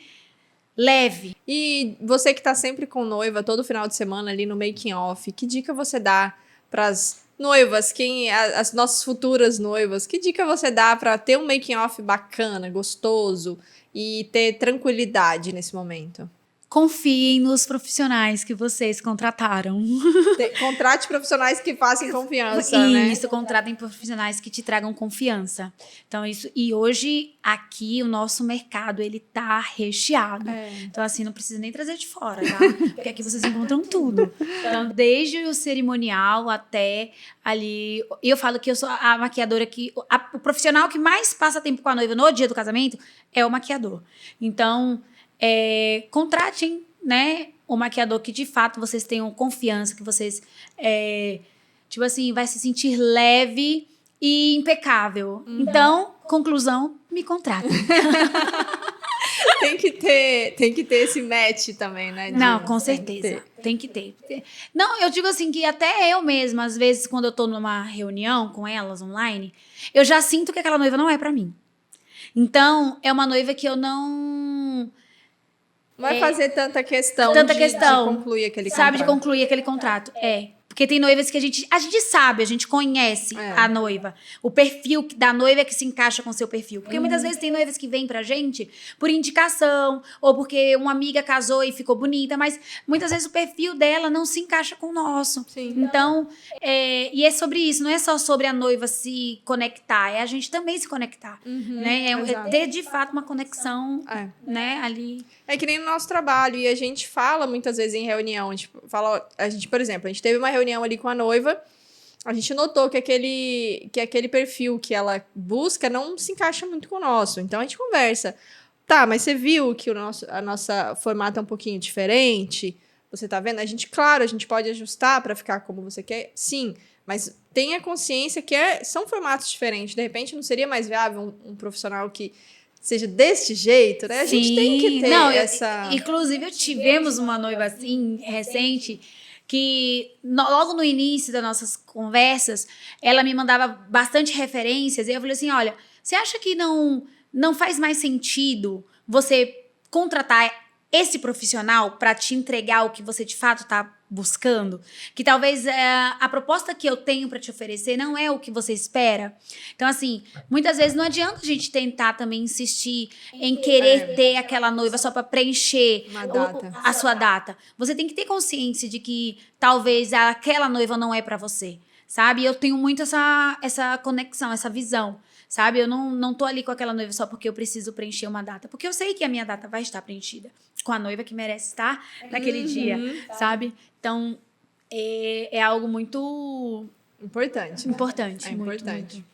S1: leve.
S2: E você que tá sempre com noiva, todo final de semana ali no making off, que dica você dá pras noivas, as nossas futuras noivas, que dica você dá pra ter um making off bacana, gostoso e ter tranquilidade nesse momento?
S1: Confiem nos profissionais que vocês contrataram.
S2: Contrate profissionais que façam confiança, né?
S1: Isso, contratem profissionais que te tragam confiança. Então, isso. E hoje, aqui, o nosso mercado, ele tá recheado. Então, assim, não precisa nem trazer de fora, tá? Porque aqui vocês encontram tudo. Então, desde o cerimonial até ali... E eu falo que eu sou a maquiadora que... O profissional que mais passa tempo com a noiva no dia do casamento é o maquiador. Então... contratem, né, o maquiador que de fato vocês tenham confiança, que vocês tipo assim, vai se sentir leve e impecável. Então, conclusão, me contratem.
S2: Tem que ter esse match também, né?
S1: Não, com certeza. Tem que ter. Não, eu digo assim que até eu mesma, às vezes, quando eu tô numa reunião com elas online, eu já sinto que aquela noiva não é pra mim. Então, é uma noiva que eu não
S2: vai fazer tanta questão de concluir aquele contrato.
S1: Sabe, de concluir aquele contrato. Porque tem noivas que a gente sabe, a gente conhece a noiva. O perfil da noiva é que se encaixa com o seu perfil. Porque muitas vezes tem noivas que vêm pra gente por indicação, ou porque uma amiga casou e ficou bonita, mas muitas vezes o perfil dela não se encaixa com o nosso.
S2: Sim.
S1: Então, e é sobre isso, não é só sobre a noiva se conectar, é a gente também se conectar. Né? É ter, de fato, uma conexão né, ali.
S2: É que nem no nosso trabalho, e a gente fala muitas vezes em reunião, por exemplo, a gente teve uma reunião ali com a noiva, a gente notou que aquele perfil que ela busca não se encaixa muito com o nosso, então a gente conversa. Tá, mas você viu que a nossa formato é um pouquinho diferente? Você tá vendo? A gente pode ajustar para ficar como você quer, sim, mas tenha consciência que são formatos diferentes, de repente não seria mais viável um profissional que seja deste jeito, né? A gente tem que ter essa...
S1: Inclusive, tivemos uma noiva assim, recente, que logo no início das nossas conversas, ela me mandava bastante referências, e eu falei assim, olha, você acha que não faz mais sentido você contratar esse profissional para te entregar o que você de fato está buscando? Que talvez a proposta que eu tenho para te oferecer não é o que você espera. Então, assim, muitas vezes não adianta a gente tentar também insistir em querer ter aquela noiva só para preencher a sua data. Você tem que ter consciência de que talvez aquela noiva não é para você, sabe? Eu tenho muito essa conexão, essa visão. Sabe, eu não tô ali com aquela noiva só porque eu preciso preencher uma data. Porque eu sei que a minha data vai estar preenchida com a noiva que merece estar naquele dia, sabe? Então, é algo muito...
S2: Importante.
S1: Importante.
S2: É importante. Muito.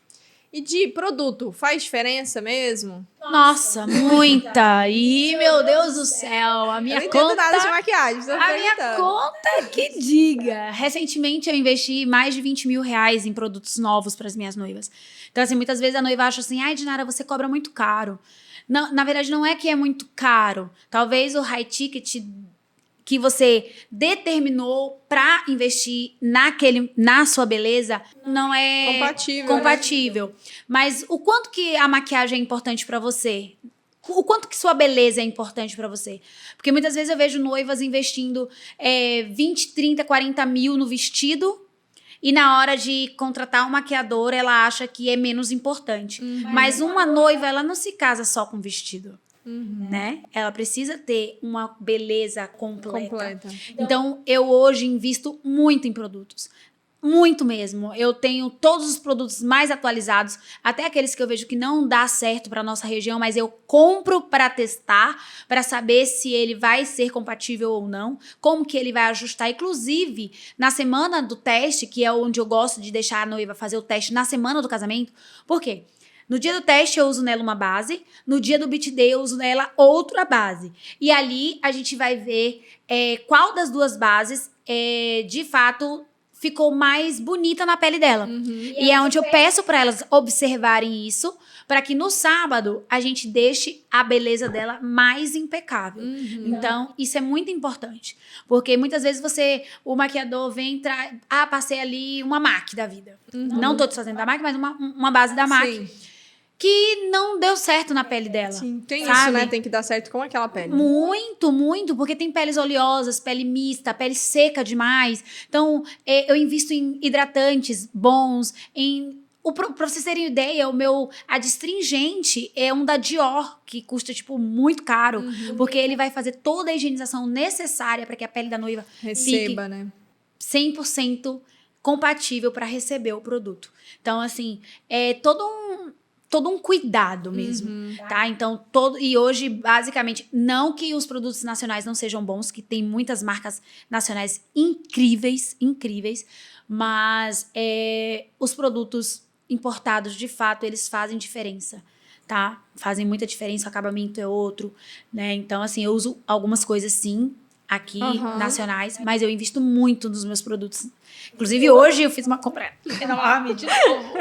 S2: E de produto, faz diferença mesmo?
S1: Nossa, muita! Ih, meu Deus do céu, a minha
S2: eu não
S1: conta...
S2: entendo nada de maquiagem,
S1: a minha conta que diga. Recentemente eu investi mais de 20 mil reais em produtos novos para as minhas noivas. Então, assim, muitas vezes a noiva acha assim, ai, Dinara, você cobra muito caro. Não, na verdade, não é que é muito caro. Talvez o high ticket que você determinou para investir na sua beleza não é compatível. Né? Mas o quanto que a maquiagem é importante para você? O quanto que sua beleza é importante para você? Porque muitas vezes eu vejo noivas investindo 20, 30, 40 mil no vestido e na hora de contratar um maquiador ela acha que é menos importante. Mas uma noiva, ela não se casa só com vestido. Né? Ela precisa ter uma beleza completa. Então, eu hoje invisto muito em produtos. Muito mesmo. Eu tenho todos os produtos mais atualizados, até aqueles que eu vejo que não dá certo para nossa região, mas eu compro para testar, para saber se ele vai ser compatível ou não, como que ele vai ajustar. Inclusive, na semana do teste, que é onde eu gosto de deixar a noiva fazer o teste na semana do casamento. Por quê? No dia do teste eu uso nela uma base, no dia do beat day eu uso nela outra base. E ali a gente vai ver qual das duas bases de fato ficou mais bonita na pele dela. E é onde eu peço para elas observarem isso, para que no sábado a gente deixe a beleza dela mais impecável. Então, isso é muito importante. Porque muitas vezes o maquiador vem passei ali uma MAC da vida. Não tô desfazendo da MAC, mas uma base da MAC.
S2: Sim.
S1: Que não deu certo na pele dela.
S2: Sim, tem
S1: sabe?
S2: isso, né? Tem que dar certo com aquela pele.
S1: Muito, muito, porque tem peles oleosas, pele mista, pele seca demais. Então, eu invisto em hidratantes bons, pra vocês terem ideia, a adstringente é um da Dior, que custa, tipo, muito caro, porque ele vai fazer toda a higienização necessária para que a pele da noiva
S2: Receba,
S1: fique
S2: né?
S1: 100% compatível para receber o produto. Então, assim, é todo um cuidado mesmo, tá? Então, e hoje, basicamente, não que os produtos nacionais não sejam bons, que tem muitas marcas nacionais incríveis, mas os produtos importados, de fato, eles fazem diferença, tá? Fazem muita diferença, o acabamento é outro, né? Então, assim, eu uso algumas coisas, sim, aqui, nacionais, mas eu invisto muito nos meus produtos. Inclusive, hoje eu fiz uma compra enorme de novo.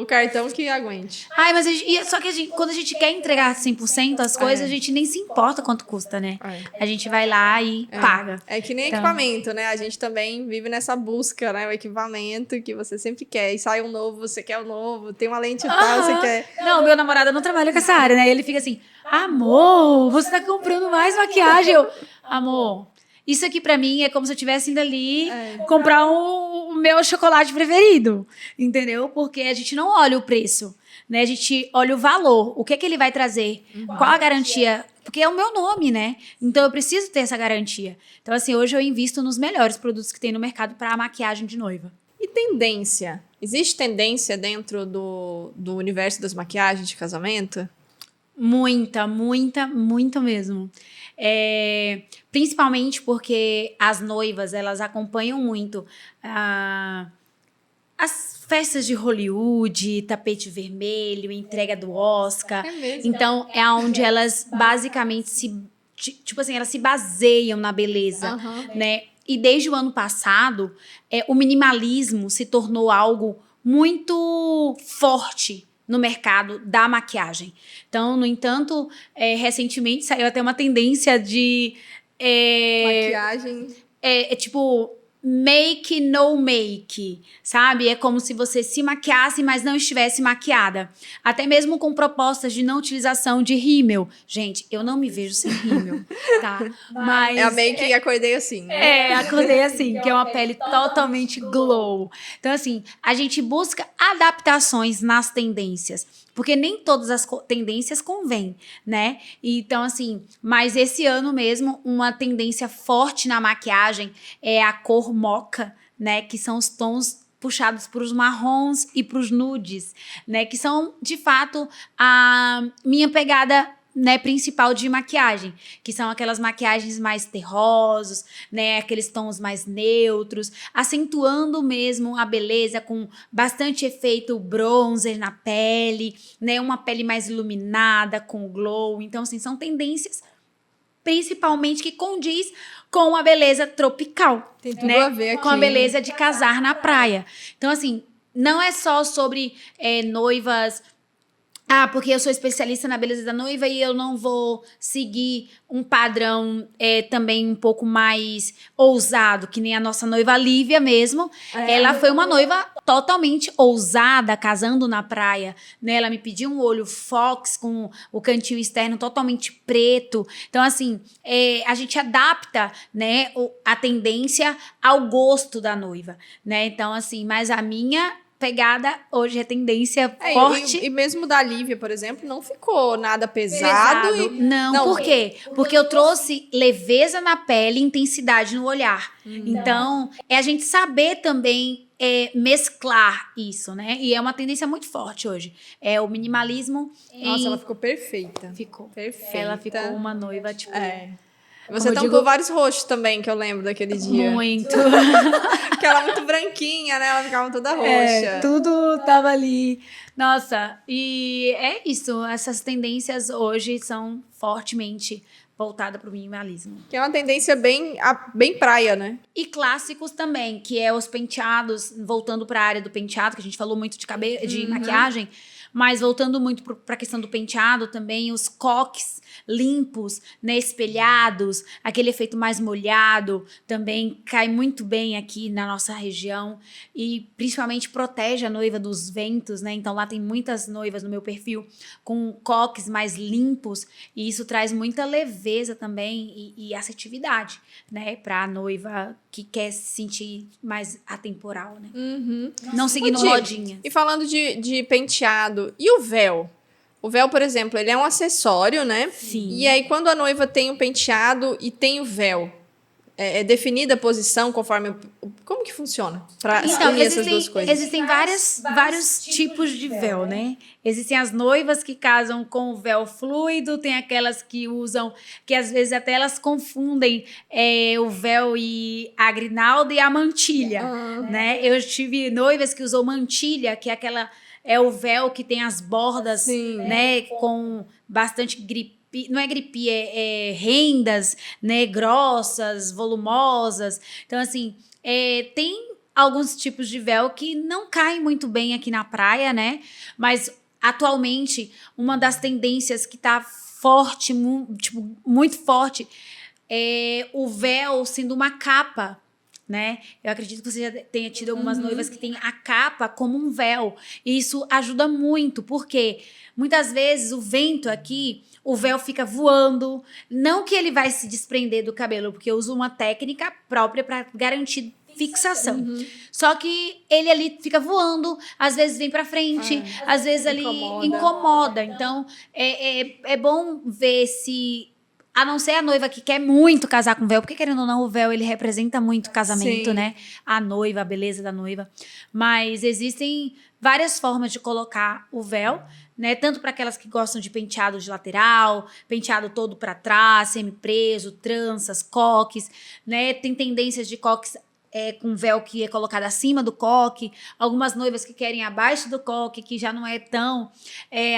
S2: O cartão que aguente.
S1: Ai, mas só que quando a gente quer entregar 100% as coisas, a gente nem se importa quanto custa, né? A gente vai lá e paga.
S2: É que nem equipamento, né? A gente também vive nessa busca, né? O equipamento que você sempre quer. E sai um novo, você quer o novo. Tem uma lente tal, você quer...
S1: Não, meu namorado não trabalha com essa área, né? Ele fica assim, amor, você tá comprando mais maquiagem. Amor, isso aqui pra mim é como se eu tivesse indo ali comprar o meu chocolate preferido, entendeu? Porque a gente não olha o preço, né? A gente olha o valor, o que é que ele vai trazer, qual a garantia, porque é o meu nome, né? Então eu preciso ter essa garantia. Então assim, hoje eu invisto nos melhores produtos que tem no mercado para maquiagem de noiva.
S2: E tendência? Existe tendência dentro do universo das maquiagens de casamento?
S1: Muita mesmo. Principalmente porque as noivas, elas acompanham muito as festas de Hollywood, tapete vermelho, entrega do Oscar.
S2: É mesmo?
S1: Então, é onde elas basicamente elas se baseiam na beleza, né? E desde o ano passado, o minimalismo se tornou algo muito forte no mercado da maquiagem. Então, no entanto, recentemente saiu até uma tendência de...
S2: Maquiagem...
S1: tipo... make, no make, sabe? É como se você se maquiasse, mas não estivesse maquiada. Até mesmo com propostas de não utilização de rímel. Gente, eu não me vejo sem rímel, tá? Mas...
S2: É a make acordei assim, né?
S1: Acordei assim, que é uma pele totalmente glow. Então, assim, a gente busca adaptações nas tendências. Porque nem todas as tendências convêm, né? Então, assim, mas esse ano mesmo, uma tendência forte na maquiagem é a cor mocha, né? Que são os tons puxados para os marrons e para os nudes, né? Que são, de fato, a minha pegada, né, principal de maquiagem, que são aquelas maquiagens mais terrosos, né, aqueles tons mais neutros, acentuando mesmo a beleza com bastante efeito bronzer na pele, né, uma pele mais iluminada com glow. Então, assim, são tendências principalmente que condiz com a beleza tropical,
S2: tem tudo
S1: né,
S2: a ver aqui,
S1: com a beleza de casar na praia. Então, assim, não é só sobre noivas... porque eu sou especialista na beleza da noiva e eu não vou seguir um padrão também um pouco mais ousado, que nem a nossa noiva Lívia mesmo. Ela foi uma noiva totalmente ousada, casando na praia, né? Ela me pediu um olho fox com o cantinho externo totalmente preto. Então, assim, a gente adapta, né, a tendência ao gosto da noiva, né? Então, assim, mas a minha pegada hoje é tendência
S2: É,
S1: forte.
S2: e mesmo da Lívia, por exemplo, não ficou nada pesado.
S1: Não, por quê? Porque eu trouxe leveza na pele e intensidade no olhar. Então, é a gente saber também mesclar isso, né? E é uma tendência muito forte hoje. É o minimalismo.
S2: Nossa, ela ficou perfeita.
S1: Ficou.
S2: Perfeita.
S1: Ela ficou uma noiva, tipo.
S2: Você
S1: eu
S2: tampou
S1: digo-
S2: vários rostos também, que eu lembro daquele dia.
S1: Muito.
S2: Porque ela é muito branquinha, né? Ela ficava toda roxa.
S1: Tudo tava ali. Nossa, e é isso. Essas tendências hoje são fortemente voltadas para o minimalismo.
S2: Que é uma tendência bem praia, né?
S1: E clássicos também, que é os penteados, voltando para a área do penteado, que a gente falou muito de cabelo, de maquiagem, mas voltando muito para a questão do penteado também, os coques limpos, né, espelhados, aquele efeito mais molhado, também cai muito bem aqui na nossa região e principalmente protege a noiva dos ventos, né? Então lá tem muitas noivas no meu perfil com coques mais limpos e isso traz muita leveza também e assertividade, né, para a noiva que quer se sentir mais atemporal, né? Não seguindo
S2: Di,
S1: modinha.
S2: E falando de penteado, e o véu? O véu, por exemplo, ele é um acessório, né?
S1: Sim.
S2: E aí, quando a noiva tem o penteado e tem o véu, é definida a posição conforme... Como que funciona? Para
S1: Então,
S2: unir essas duas coisas.
S1: existem vários tipos de véu, né? Existem as noivas que casam com o véu fluido, tem aquelas que usam, que às vezes até elas confundem o véu e a grinalda e a mantilha, né? Eu tive noivas que usou mantilha, que é aquela... É o véu que tem as bordas, né? Com bastante gripe. Não é gripe, é rendas, né? Grossas, volumosas. Então, assim, tem alguns tipos de véu que não caem muito bem aqui na praia, né? Mas, atualmente, uma das tendências que tá forte, muito forte, é o véu sendo uma capa, né? Eu acredito que você já tenha tido algumas noivas que têm a capa como um véu. E isso ajuda muito, porque muitas vezes o vento aqui, o véu fica voando. Não que ele vai se desprender do cabelo, porque eu uso uma técnica própria para garantir fixação. Só que ele ali fica voando, às vezes vem pra frente, às vezes ali incomoda. Então, é bom ver se... A não ser a noiva que quer muito casar com véu, porque querendo ou não, o véu ele representa muito o casamento, né? A noiva, a beleza da noiva. Mas existem várias formas de colocar o véu, né? Tanto para aquelas que gostam de penteado de lateral, penteado todo para trás, semi-preso, tranças, coques, né? Tem tendências de coques com véu que é colocado acima do coque, algumas noivas que querem abaixo do coque, que já não é tão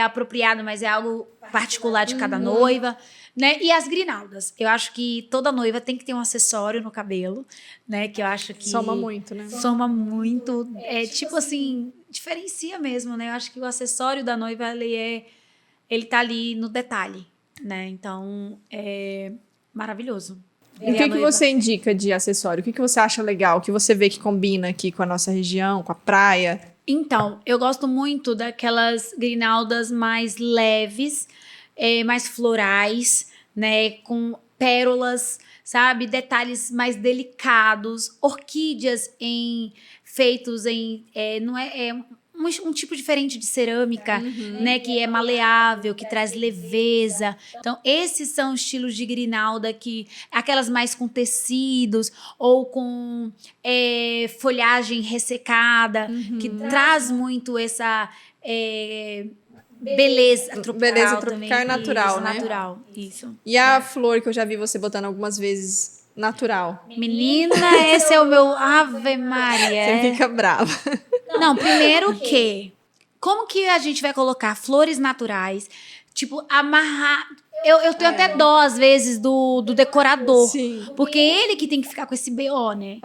S1: apropriado, mas é algo particular de cada noiva, né? E as grinaldas. Eu acho que toda noiva tem que ter um acessório no cabelo, né? Que eu acho que...
S2: Soma muito, né?
S1: Soma muito. Tipo assim, diferencia mesmo, né? Eu acho que o acessório da noiva, ele tá ali no detalhe, né? Então, é maravilhoso.
S2: E o que você indica de acessório? O que você acha legal? O que você vê que combina aqui com a nossa região, com a praia?
S1: Então, eu gosto muito daquelas grinaldas mais leves, mais florais, né? Com pérolas, sabe? Detalhes mais delicados. Orquídeas feitos em... não um tipo diferente de cerâmica, né? Que é maleável, que traz leveza. Então, esses são estilos de grinalda que... Aquelas mais com tecidos ou com folhagem ressecada, que traz muito essa... beleza tropical.
S2: Beleza tropical
S1: também.
S2: e natural,
S1: Isso,
S2: né?
S1: Natural, isso.
S2: E a flor que eu já vi você botando algumas vezes, natural.
S1: Menina, esse é o meu Ave Maria.
S2: Você fica brava.
S1: Não, primeiro que... Como que a gente vai colocar flores naturais, tipo, amarrar... Eu tenho até dó, às vezes, do decorador.
S2: Sim.
S1: Porque ele que tem que ficar com esse BO, né?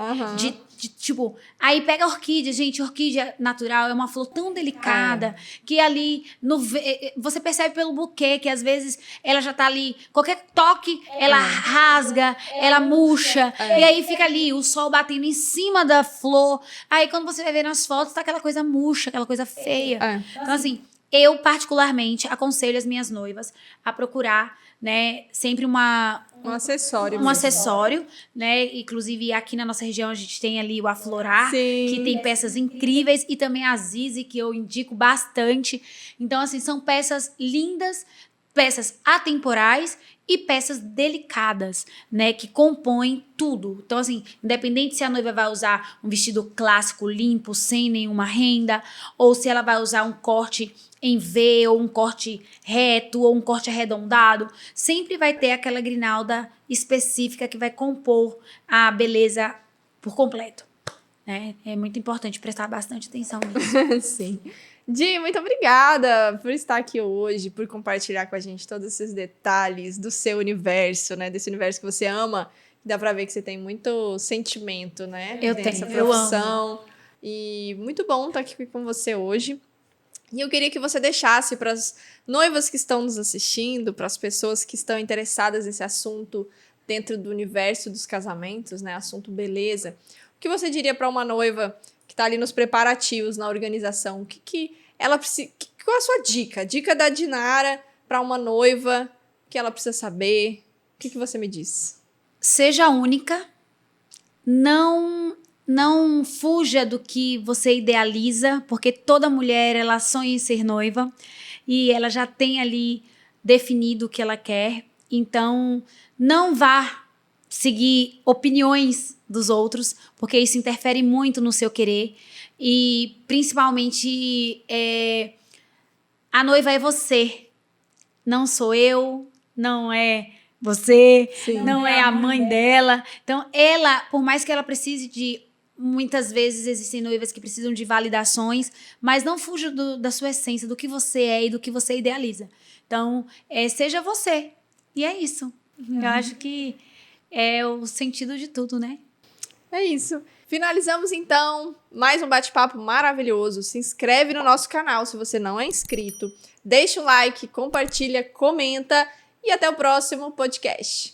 S1: Tipo, aí pega a orquídea, gente, orquídea natural é uma flor tão delicada que ali, você percebe pelo buquê que às vezes ela já tá ali, qualquer toque, ela rasga, ela murcha, e aí fica ali, o sol batendo em cima da flor, aí quando você vai ver nas fotos, tá aquela coisa murcha, aquela coisa feia. Então, assim, eu particularmente aconselho as minhas noivas a procurar né? Sempre
S2: Um acessório.
S1: um acessório, né? Inclusive aqui na nossa região a gente tem ali o Aflorar,
S2: Sim.
S1: que tem peças incríveis, e também a Zizi, que eu indico bastante. Então, assim, são peças lindas, peças atemporais e peças delicadas, né, que compõem tudo. Então, assim, independente se a noiva vai usar um vestido clássico, limpo, sem nenhuma renda, ou se ela vai usar um corte em V, ou um corte reto, ou um corte arredondado, sempre vai ter aquela grinalda específica que vai compor a beleza por completo, né? É muito importante prestar bastante atenção nisso.
S2: Sim. Di, muito obrigada por estar aqui hoje, por compartilhar com a gente todos esses detalhes do seu universo, né? Desse universo que você ama. Dá pra ver que você tem muito sentimento, né?
S1: Eu
S2: Tem
S1: tenho,
S2: essa
S1: eu
S2: profissão. E muito bom estar aqui com você hoje. E eu queria que você deixasse para as noivas que estão nos assistindo, para as pessoas que estão interessadas nesse assunto dentro do universo dos casamentos, né? Assunto beleza. O que você diria para uma noiva que está ali nos preparativos, na organização? O que ela precisa? Qual a sua dica? Dica da Dinara para uma noiva que ela precisa saber? O que você me diz?
S1: Seja única, não fuja do que você idealiza, porque toda mulher ela sonha em ser noiva e ela já tem ali definido o que ela quer. Então, não vá seguir opiniões dos outros, porque isso interfere muito no seu querer. E, principalmente, a noiva é você, não sou eu, não é você,
S2: Sim.
S1: não é a mãe dela. Então, ela, por mais que ela precise de... Muitas vezes existem noivas que precisam de validações, mas não fuja da sua essência, do que você é e do que você idealiza. Então, seja você. E é isso. Eu acho que é o sentido de tudo, né?
S2: É isso. Finalizamos, então, mais um bate-papo maravilhoso. Se inscreve no nosso canal se você não é inscrito. Deixa um like, compartilha, comenta e até o próximo podcast.